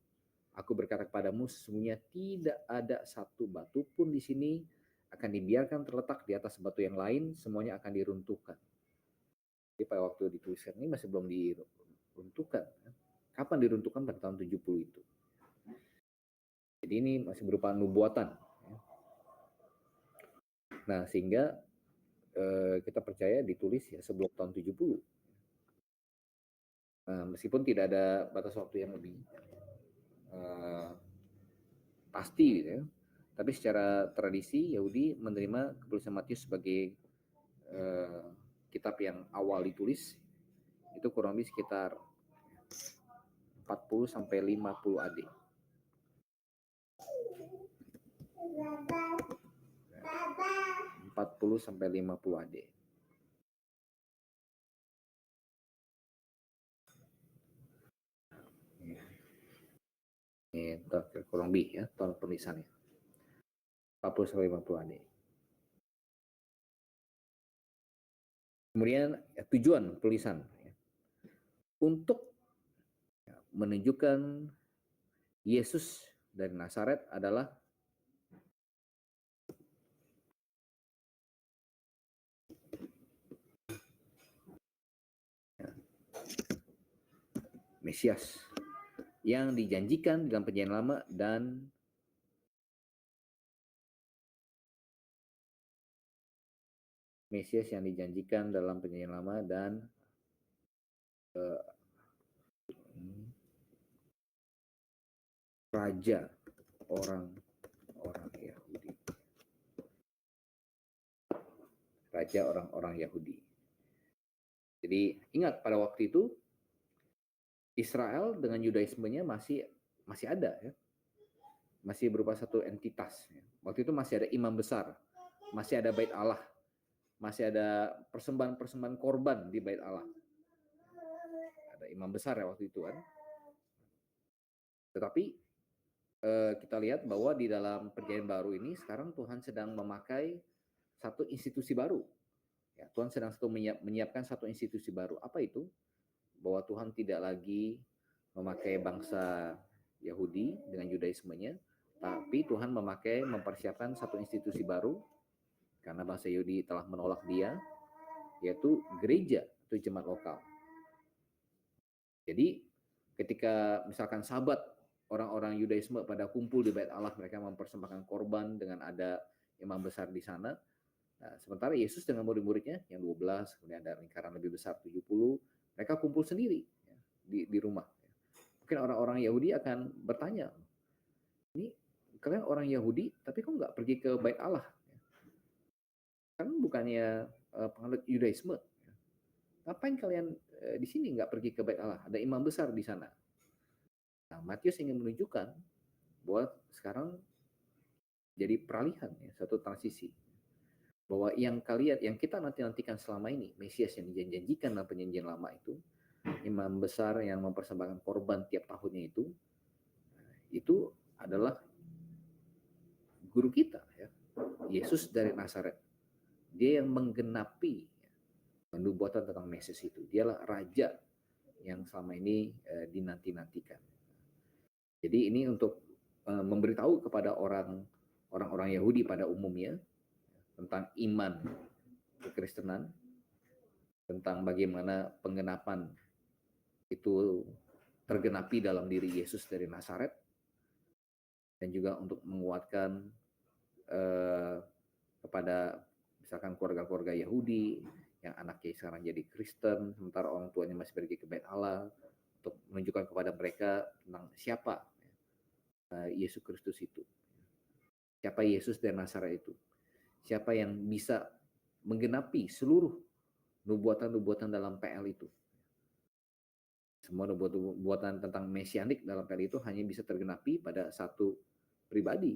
Speaker 1: Aku berkata kepadamu, sesungguhnya tidak ada satu batu pun di sini akan dibiarkan terletak di atas batu yang lain, semuanya akan diruntuhkan. Jadi pada waktu dituliskan ini masih belum diruntuhkan. Kapan diruntuhkan? Pada tahun 70 itu. Jadi ini masih berupa nubuatan. Nah, sehingga kita percaya ditulis ya sebelum tahun 70. Meskipun tidak ada batas waktu yang lebih pasti gitu ya. Tapi secara tradisi Yahudi menerima ketulisan Matius sebagai kitab yang awal ditulis itu kurang lebih sekitar 40 sampai 50 AD. Baba. 40 sampai 50 AD. Ini kurang lebih ya tahun penulisannya. 40 sampai 50 AD. Kemudian ya, tujuan tulisan ya, untuk menunjukkan Yesus dari Nazaret adalah Mesias yang dijanjikan dalam Perjanjian Lama dan Mesias yang dijanjikan dalam Perjanjian Lama dan raja orang-orang Yahudi. Raja orang-orang Yahudi. Jadi ingat pada waktu itu Israel dengan Yudaismenya masih ada ya. Masih berupa satu entitas. Ya. Waktu itu masih ada imam besar, masih ada bait Allah, masih ada persembahan-persembahan korban di bait Allah. Ada imam besar ya waktu itu kan. Tetapi kita lihat bahwa di dalam Perjanjian Baru ini sekarang Tuhan sedang memakai satu institusi baru. Ya, Tuhan sedang menyiapkan satu institusi baru. Apa itu? Bahwa Tuhan tidak lagi memakai bangsa Yahudi dengan Yudaismenya, tapi Tuhan mempersiapkan satu institusi baru karena bangsa Yahudi telah menolak dia, yaitu gereja atau jemaat lokal. Jadi ketika misalkan Sabat orang-orang Yudaisme pada kumpul di bait Allah, mereka mempersembahkan korban dengan ada imam besar di sana. Nah, sementara Yesus dengan murid-muridnya yang 12, kemudian ada lingkaran lebih besar 70, mereka kumpul sendiri ya, di rumah. Mungkin orang-orang Yahudi akan bertanya, ini kalian orang Yahudi, tapi kok nggak pergi ke bait Allah? Kan bukannya penganut Yudaisme. Ngapain kalian di sini nggak pergi ke bait Allah? Ada imam besar di sana. Nah, Matius ingin menunjukkan bahwa sekarang jadi peralihan, ya, satu transisi. Bahwa yang kita nantikan selama ini, Mesias yang dijanjikan dalam Perjanjian Lama itu, imam besar yang mempersembahkan korban tiap tahunnya itu adalah guru kita, ya. Yesus dari Nazaret. Dia yang menggenapi nubuatan tentang Mesias itu. Dialah raja yang selama ini dinanti-nantikan. Jadi ini untuk memberitahu kepada orang-orang Yahudi pada umumnya tentang iman kekristenan, tentang bagaimana penggenapan itu tergenapi dalam diri Yesus dari Nazaret, dan juga untuk menguatkan kepada misalkan keluarga-keluarga Yahudi yang anaknya sekarang jadi Kristen, sementara orang tuanya masih pergi ke Bait Allah, untuk menunjukkan kepada mereka tentang siapa Yesus Kristus itu. Siapa Yesus dari Nazaret itu. Siapa yang bisa menggenapi seluruh nubuatan-nubuatan dalam PL itu. Semua nubuatan tentang mesianik dalam PL itu hanya bisa tergenapi pada satu pribadi,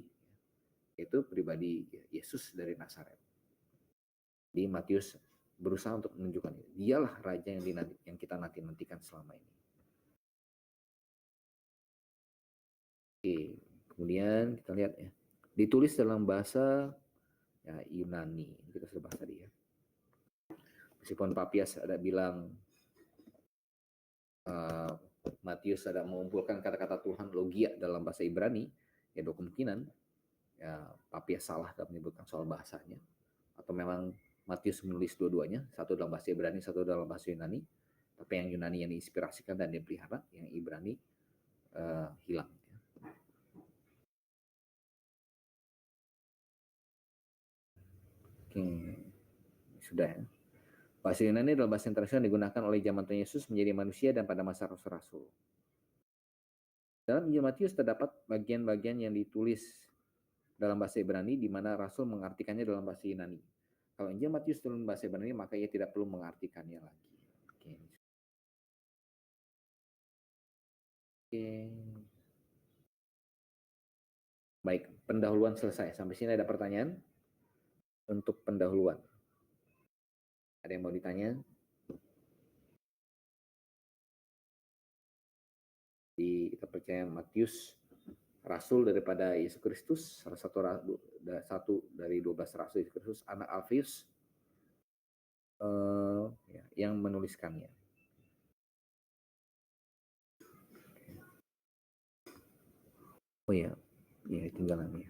Speaker 1: yaitu pribadi Yesus dari Nazaret. Di Matius berusaha untuk menunjukkan dialah raja yang kita nanti-nantikan selama ini. Oke, kemudian kita lihat ya, ditulis dalam bahasa ya, Yunani. Kita sudah bahas tadi ya. Meskipun Papias ada bilang Matius ada mengumpulkan kata-kata Tuhan logia dalam bahasa Ibrani, ya ada kemungkinan ya Papias salah dalam menyebutkan soal bahasanya, atau memang Matius menulis dua-duanya, satu dalam bahasa Ibrani, satu dalam bahasa Yunani, tapi yang Yunani yang diinspirasikan dan dipelihara, yang Ibrani hilang. Oke, sudah ya. Bahasa Yunani adalah bahasa internasional digunakan oleh zaman Tuhan Yesus menjadi manusia dan pada masa rasul-rasul. Dalam Injil Matius terdapat bagian-bagian yang ditulis dalam bahasa Ibrani di mana rasul mengartikannya dalam bahasa Yunani. Kalau Injil Matius dalam bahasa Ibrani, maka ia tidak perlu mengartikannya lagi. Oke. Baik, pendahuluan selesai. Sampai sini ada pertanyaan? Untuk pendahuluan. Ada yang mau ditanya? Kita percaya Matius rasul daripada Yesus Kristus, salah satu dari 12 rasul Yesus Kristus, anak Alfius yang menuliskannya. Oh ya, tinggalannya.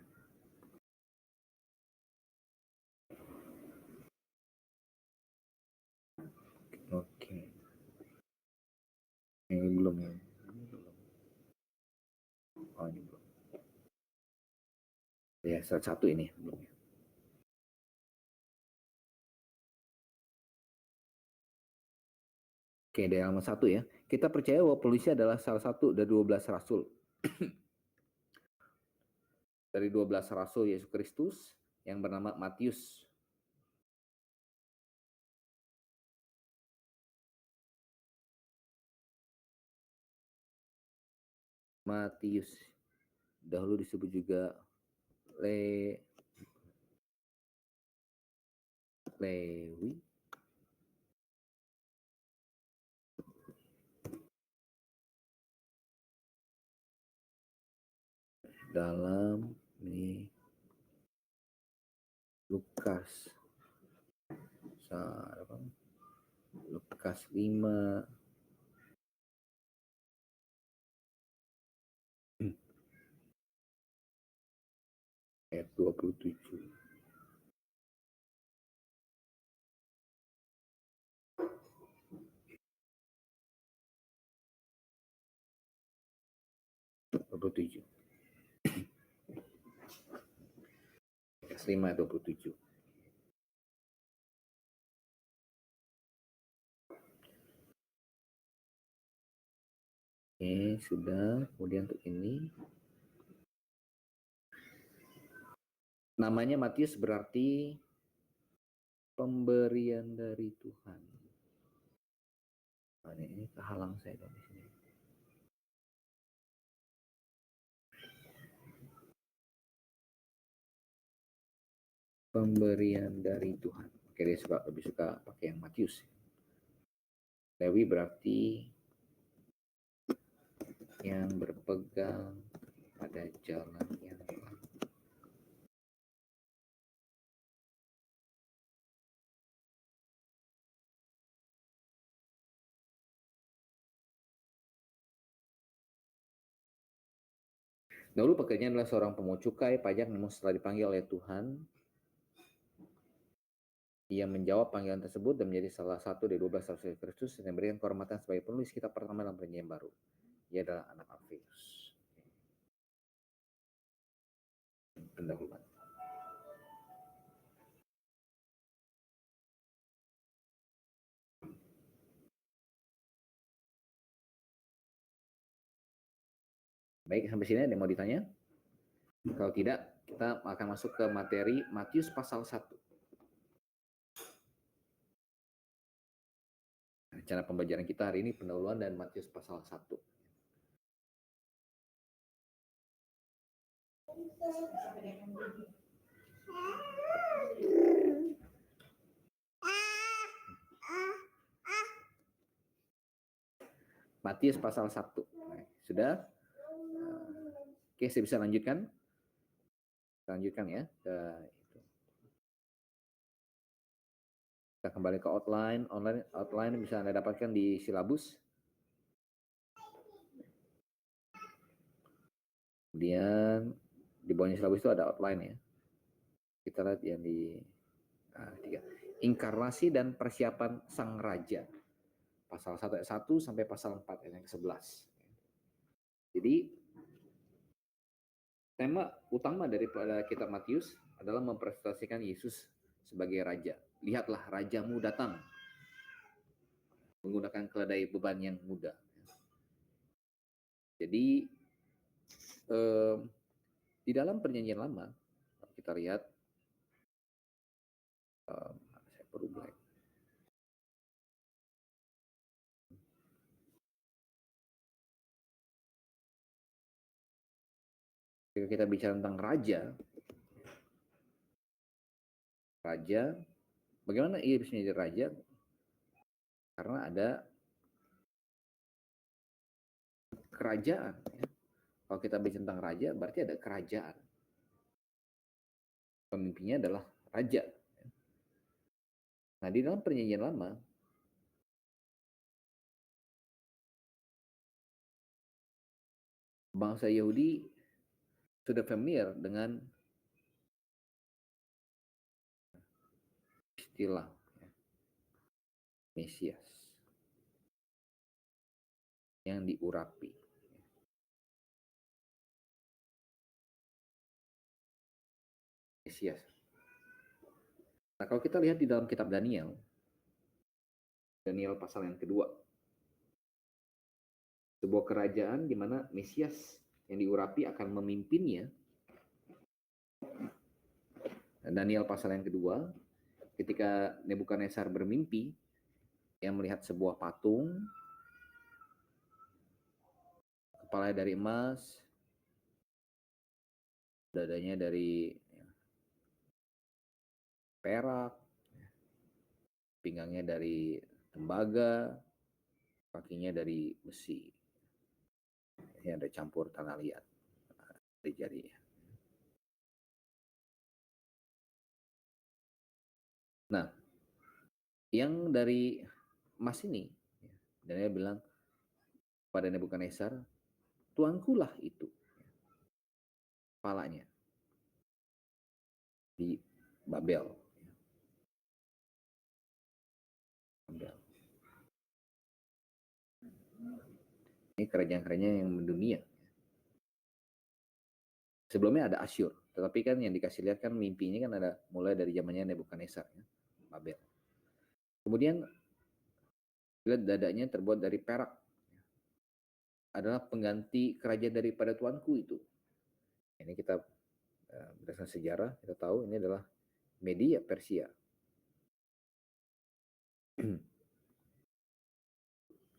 Speaker 1: Oke. Ini belum ya. Oh, ini belum. Ya, satu ini belum ya. Oke, dari halaman 1 ya. Kita percaya bahwa Paulus adalah salah satu dari 12 rasul. Dari 12 rasul Yesus Kristus yang bernama Matius. Matius. Dahulu disebut juga Lewi. Dalam ini Lukas 5 ayat 27. Lukas 5 27. Oke, sudah. Kemudian untuk ini namanya Matius berarti pemberian dari Tuhan. Nah, ini kehalang saya di sini. Pemberian dari Tuhan. Oke, dia lebih suka pakai yang Matius. Lewi berarti yang berpegang pada jalan yang lain. Dahulu pekerjaan adalah seorang pemungut cukai pajak, namun setelah dipanggil oleh Tuhan, ia menjawab panggilan tersebut dan menjadi salah satu dari 12 rasul Kristus dan memberikan kehormatan sebagai penulis kitab pertama dalam perjanjian baru. Ia adalah anak Alfeus. Pendahuluan. Baik, sampai sini ada yang mau ditanya? Kalau tidak, kita akan masuk ke materi Matius pasal 1. Cara pembelajaran kita hari ini pendahuluan dan Matius pasal 1. Matius pasal 1. Sudah? Oke, saya bisa lanjutkan? Lanjutkan ya. Kita kembali ke outline. Outline bisa Anda dapatkan di silabus. Kemudian di bawahnya silabus itu ada outline ya. Kita lihat yang di 3. Inkarnasi dan persiapan sang raja. Pasal 1 ayat 1 sampai pasal 4 ayat 11. Jadi tema utama daripada kitab Matius adalah mempresentasikan Yesus sebagai raja. Lihatlah rajamu datang menggunakan keledai beban yang mudah. Jadi di dalam perjanjian lama kita lihat saya perlu black. Ketika kita bicara tentang raja, bagaimana ia bisa menjadi raja? Karena ada kerajaan. Ya. Kalau kita bicara tentang raja, berarti ada kerajaan. Pemimpinnya adalah raja. Nah, di dalam perjanjian lama, bangsa Yahudi sudah familiar dengan istilah Mesias yang diurapi. Mesias. Nah, kalau kita lihat di dalam kitab Daniel pasal yang kedua, sebuah kerajaan di mana Mesias yang diurapi akan memimpinnya. Daniel pasal yang kedua, ketika Nebukadnezar bermimpi, ia melihat sebuah patung, kepalanya dari emas, dadanya dari perak, pinggangnya dari tembaga, kakinya dari besi. Ini ada campur tanah liat di jarinya. Nah, yang dari emas ini, dan dia bilang pada Nebukadnezar, tuankulah itu kepalanya di Babel. Ini kerajaan-kerajaan yang mendunia. Sebelumnya ada Asyur, tetapi kan yang dikasih lihat kan mimpinya kan ada mulai dari zamannya Nebukadnezar, ya, Babel. Kemudian lihat dadanya terbuat dari perak, adalah pengganti kerajaan daripada tuanku itu. Ini kita berdasarkan sejarah kita tahu ini adalah Media Persia.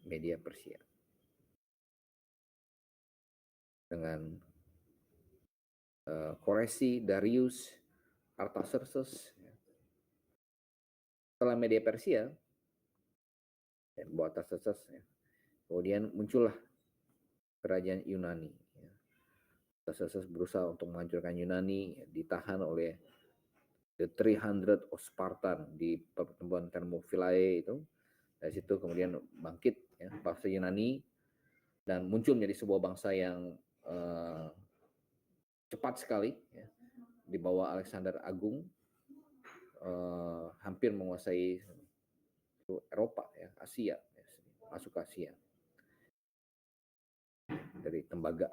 Speaker 1: Media Persia dengan Koresi, Darius, Artaxerxes. Setelah Media Persia, buat Artaxerxes, kemudian muncullah kerajaan Yunani, Xerxes berusaha untuk menghancurkan Yunani, ditahan oleh the 300 of Spartan di pertempuran Thermopylae itu. Dari situ kemudian bangkit ya, bangsa Yunani dan muncul menjadi sebuah bangsa yang cepat sekali ya, di bawah Alexander Agung, hampir menguasai Eropa ya, Asia ya, masuk ke Asia dari tembaga.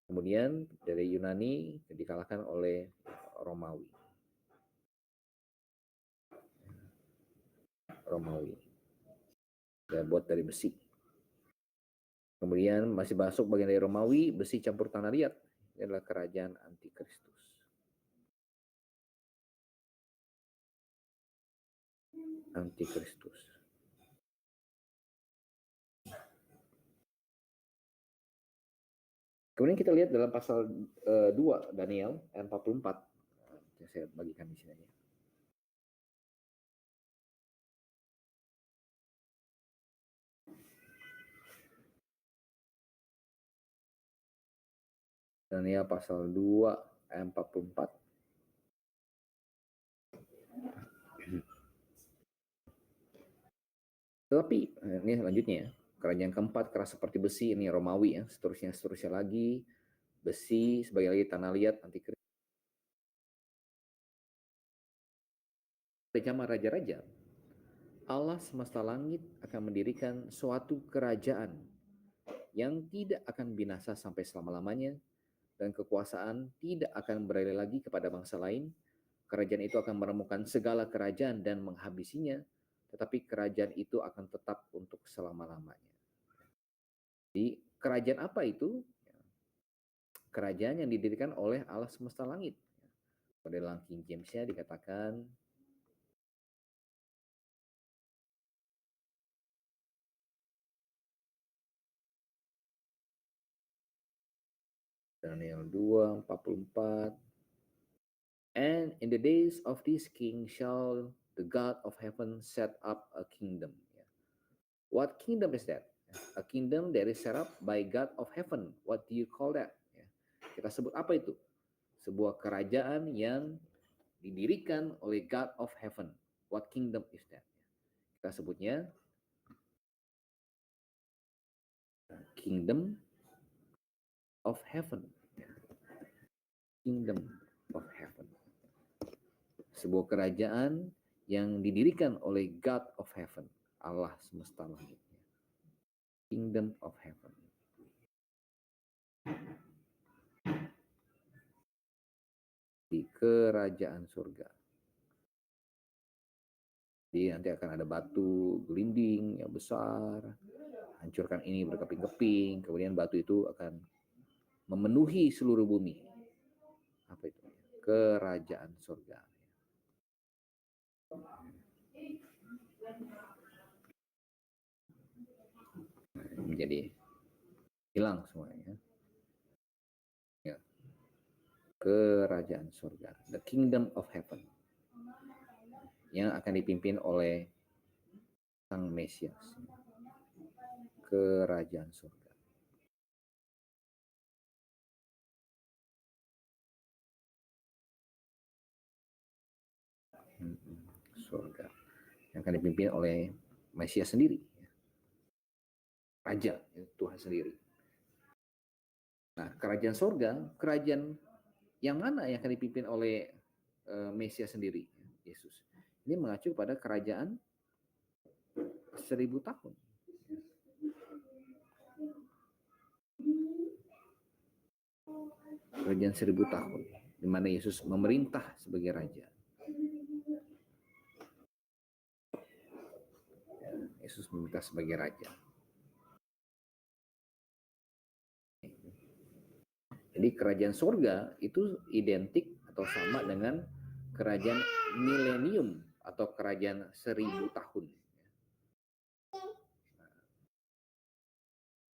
Speaker 1: Kemudian dari Yunani dikalahkan oleh Romawi. Ya, buat dari besi. Kemudian masih masuk bagian dari Romawi, besi campur tanah liat. Ini adalah kerajaan antikristus. Antikristus. Kemudian kita lihat dalam pasal 2 Daniel ayat 44. Yang saya bagikan di sini. Daniel pasal 2 ayat 44. Tetapi ini selanjutnya ya. Kerajaan keempat keras seperti besi, ini Romawi ya, seterusnya lagi, besi sebagai lagi tanah liat, antikristus. Pada zaman raja-raja, Allah semesta langit akan mendirikan suatu kerajaan yang tidak akan binasa sampai selama-lamanya, dan kekuasaan tidak akan beralih lagi kepada bangsa lain. Kerajaan itu akan menemukan segala kerajaan dan menghabisinya, tetapi kerajaan itu akan tetap untuk selama-lamanya. Jadi kerajaan apa itu? Kerajaan yang didirikan oleh Allah semesta langit. Pada dalam King James-nya dikatakan Daniel 2:44. And in the days of this king shall the God of heaven set up a kingdom. What kingdom is that? A kingdom that is set up by God of heaven. What do you call that? Kita sebut apa itu? Sebuah kerajaan yang didirikan oleh God of heaven. What kingdom is that? Kita sebutnya kingdom of heaven. Kingdom of heaven. Sebuah kerajaan yang didirikan oleh God of heaven, Allah semesta langit. Kingdom of heaven. Di kerajaan surga. Jadi nanti akan ada batu gelinding yang besar, hancurkan ini berkeping-keping, kemudian batu itu akan memenuhi seluruh bumi. Apa itu? Kerajaan surga. Menjadi hilang semuanya. Ya. Kerajaan surga, the kingdom of heaven, yang akan dipimpin oleh Sang Mesias. Kerajaan surga. Surga. Yang akan dipimpin oleh Mesias sendiri. Raja, Tuhan sendiri. Nah, kerajaan surga, kerajaan yang mana yang akan dipimpin oleh Mesias sendiri, Yesus. Ini mengacu pada kerajaan 1000 tahun. Kerajaan 1000 tahun, di mana Yesus memerintah sebagai raja. Yesus memerintah sebagai raja. Jadi kerajaan surga itu identik atau sama dengan kerajaan milenium atau kerajaan 1000 tahun.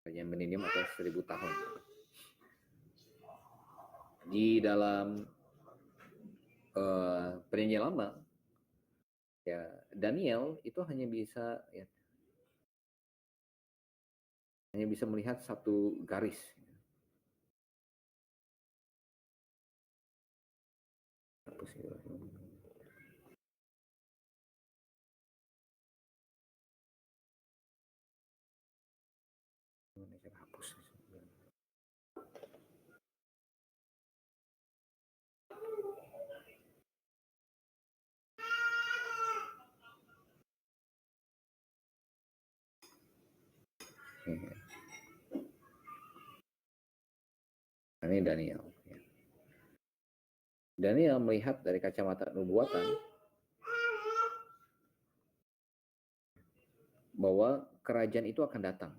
Speaker 1: Kerajaan milenium atau 1000 tahun. Di dalam Perjanjian Lama, ya Daniel itu hanya bisa melihat satu garis. hapus gitu. Cara hapus. Ini Daniel. Daniel melihat dari kacamata nubuatan bahwa kerajaan itu akan datang.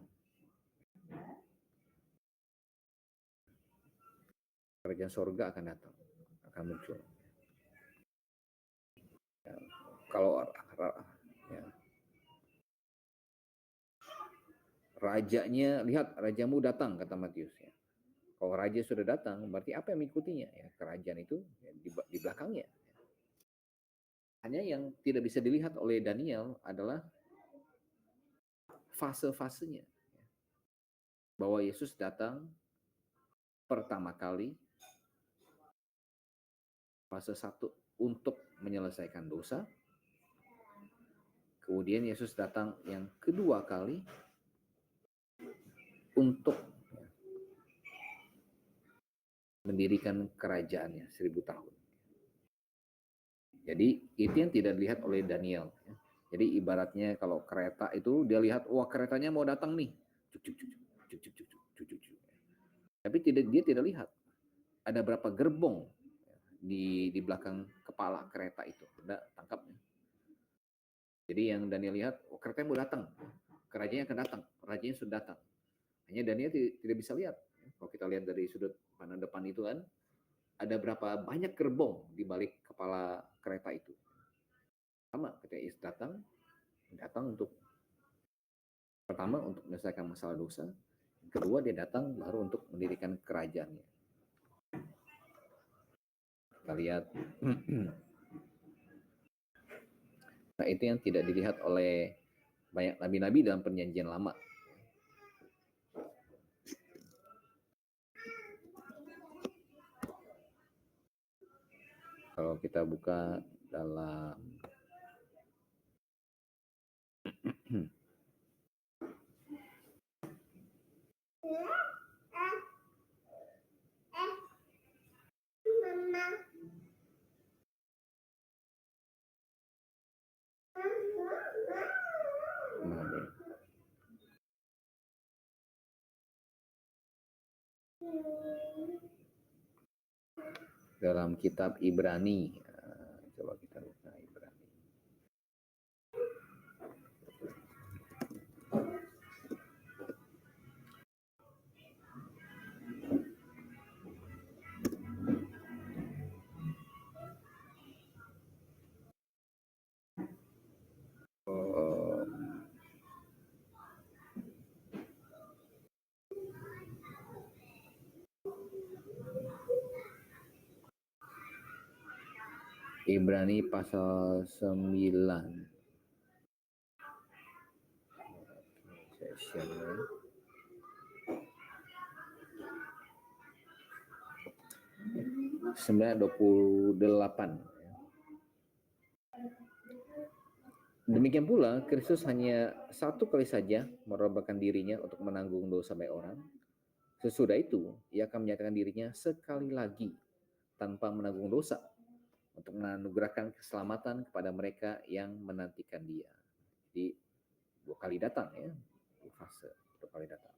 Speaker 1: Kerajaan sorga akan datang, akan muncul. Ya, kalau ya, rajanya, lihat rajamu datang, kata Matius. Ya. Kalau raja sudah datang, berarti apa yang mengikutinya? Ya, kerajaan itu ya, di belakangnya. Hanya yang tidak bisa dilihat oleh Daniel adalah fase-fasenya. Bahwa Yesus datang pertama kali, fase 1 untuk menyelesaikan dosa. Kemudian Yesus datang yang kedua kali untuk mendirikan kerajaannya 1000 tahun. Jadi itu yang tidak dilihat oleh Daniel. Jadi ibaratnya kalau kereta itu dia lihat, wah keretanya mau datang nih. Tapi dia tidak lihat ada berapa gerbong di belakang kepala kereta itu. Udah tangkapnya. Jadi yang Daniel lihat, oh keretanya mau datang. Kerajaannya akan datang. Rajanya sudah datang. Hanya Daniel tidak bisa lihat. Kalau kita lihat dari sudut pandang depan itu kan, ada berapa banyak gerbong di balik kepala kereta itu. Sama ketika Yesus datang untuk pertama untuk menyelesaikan masalah dosa, kedua dia datang baru untuk mendirikan kerajaannya. Kita lihat, nah itu yang tidak dilihat oleh banyak nabi-nabi dalam perjanjian lama. Kalau kita buka dalam dalam kitab Ibrani, coba kita buka Ibrani. Ibrani pasal 9. Saya share ya. Sembilan 28. Demikian pula Kristus hanya satu kali saja merobahkan dirinya untuk menanggung dosa banyak orang. Sesudah itu ia akan menyatakan dirinya sekali lagi tanpa menanggung dosa untuk menganugerahkan keselamatan kepada mereka yang menantikan dia. Jadi 2 kali datang ya, di fase 2 kali datang.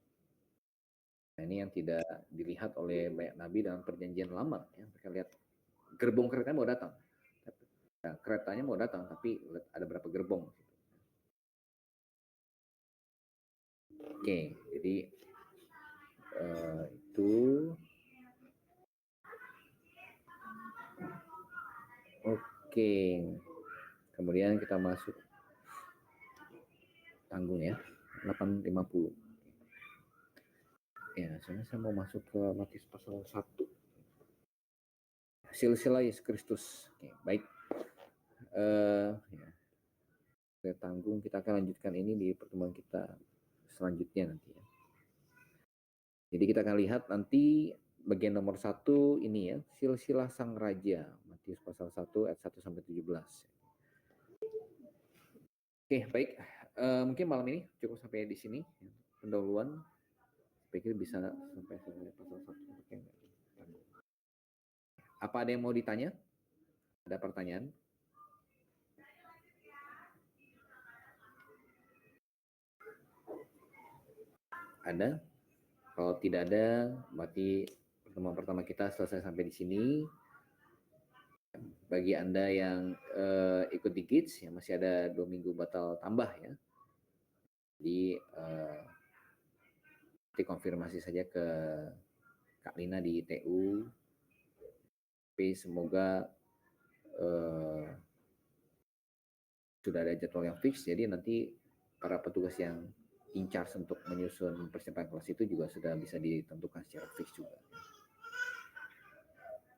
Speaker 1: Nah, ini yang tidak dilihat oleh banyak nabi dalam perjanjian lama ya. Mereka lihat gerbong keretanya mau datang. Nah, keretanya mau datang tapi ada berapa gerbong. Oke, jadi itu oke. Kemudian kita masuk tanggung ya, 850. Ya, saya mau masuk ke Matius pasal 1. Silsilah Yesus Kristus. Oke, baik. Ya. Kita tanggung, kita akan lanjutkan ini di pertemuan kita selanjutnya nanti ya. Jadi kita akan lihat nanti bagian nomor 1 ini ya, silsilah sang raja. Matius pasal 1 ayat 1 sampai 17. Oke, baik. Mungkin malam ini cukup sampai di sini pendahuluan. Pikir bisa sampai pasal 1. Apa ada yang mau ditanya? Ada pertanyaan? Ada? Kalau tidak ada, berarti pertemuan pertama kita selesai sampai di sini. Bagi Anda yang ikut di Kids, ya masih ada 2 minggu batal tambah ya. Jadi nanti konfirmasi saja ke Kak Lina di TU. Tapi semoga sudah ada jadwal yang fix, jadi nanti para petugas yang in charge untuk menyusun persiapan kelas itu juga sudah bisa ditentukan secara fix juga.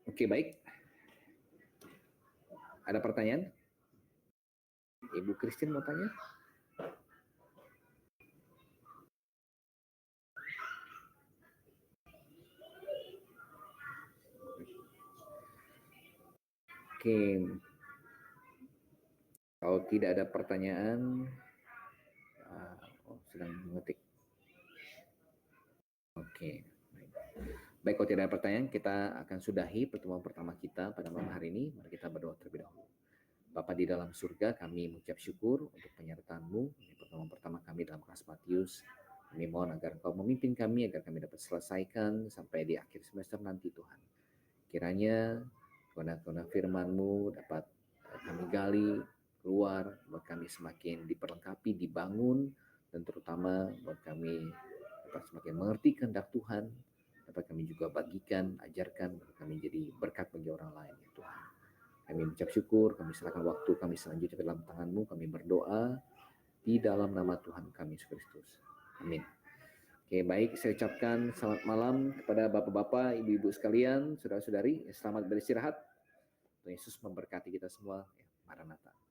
Speaker 1: Oke, baik. Ada pertanyaan? Ibu Christine mau tanya? Oke. Kalau tidak ada pertanyaan, sedang mengetik. Oke. Baik, kalau tidak ada pertanyaan, kita akan sudahi pertemuan pertama kita pada malam hari ini. Mari kita berdoa terlebih dahulu. Bapa di dalam surga, kami mengucap syukur untuk penyertaan-Mu di pertemuan pertama kami dalam kelas Matius. Kami mohon agar Engkau memimpin kami, agar kami dapat selesaikan sampai di akhir semester nanti, Tuhan. Kiranya kebenaran firman-Mu dapat kami gali keluar, buat kami semakin diperlengkapi, dibangun, dan terutama buat kami dapat semakin mengerti kehendak Tuhan, dapat kami juga bagikan, ajarkan, kami jadi berkat bagi orang lain, ya Tuhan. Kami mengucap syukur, kami serahkan waktu kami selanjutnya ke dalam tangan-Mu, kami berdoa di dalam nama Tuhan kami Yesus Kristus. Amin. Oke, baik, saya ucapkan selamat malam kepada bapak-bapak, ibu-ibu sekalian, saudara-saudari, selamat beristirahat. Tuhan Yesus memberkati kita semua. Maranatha.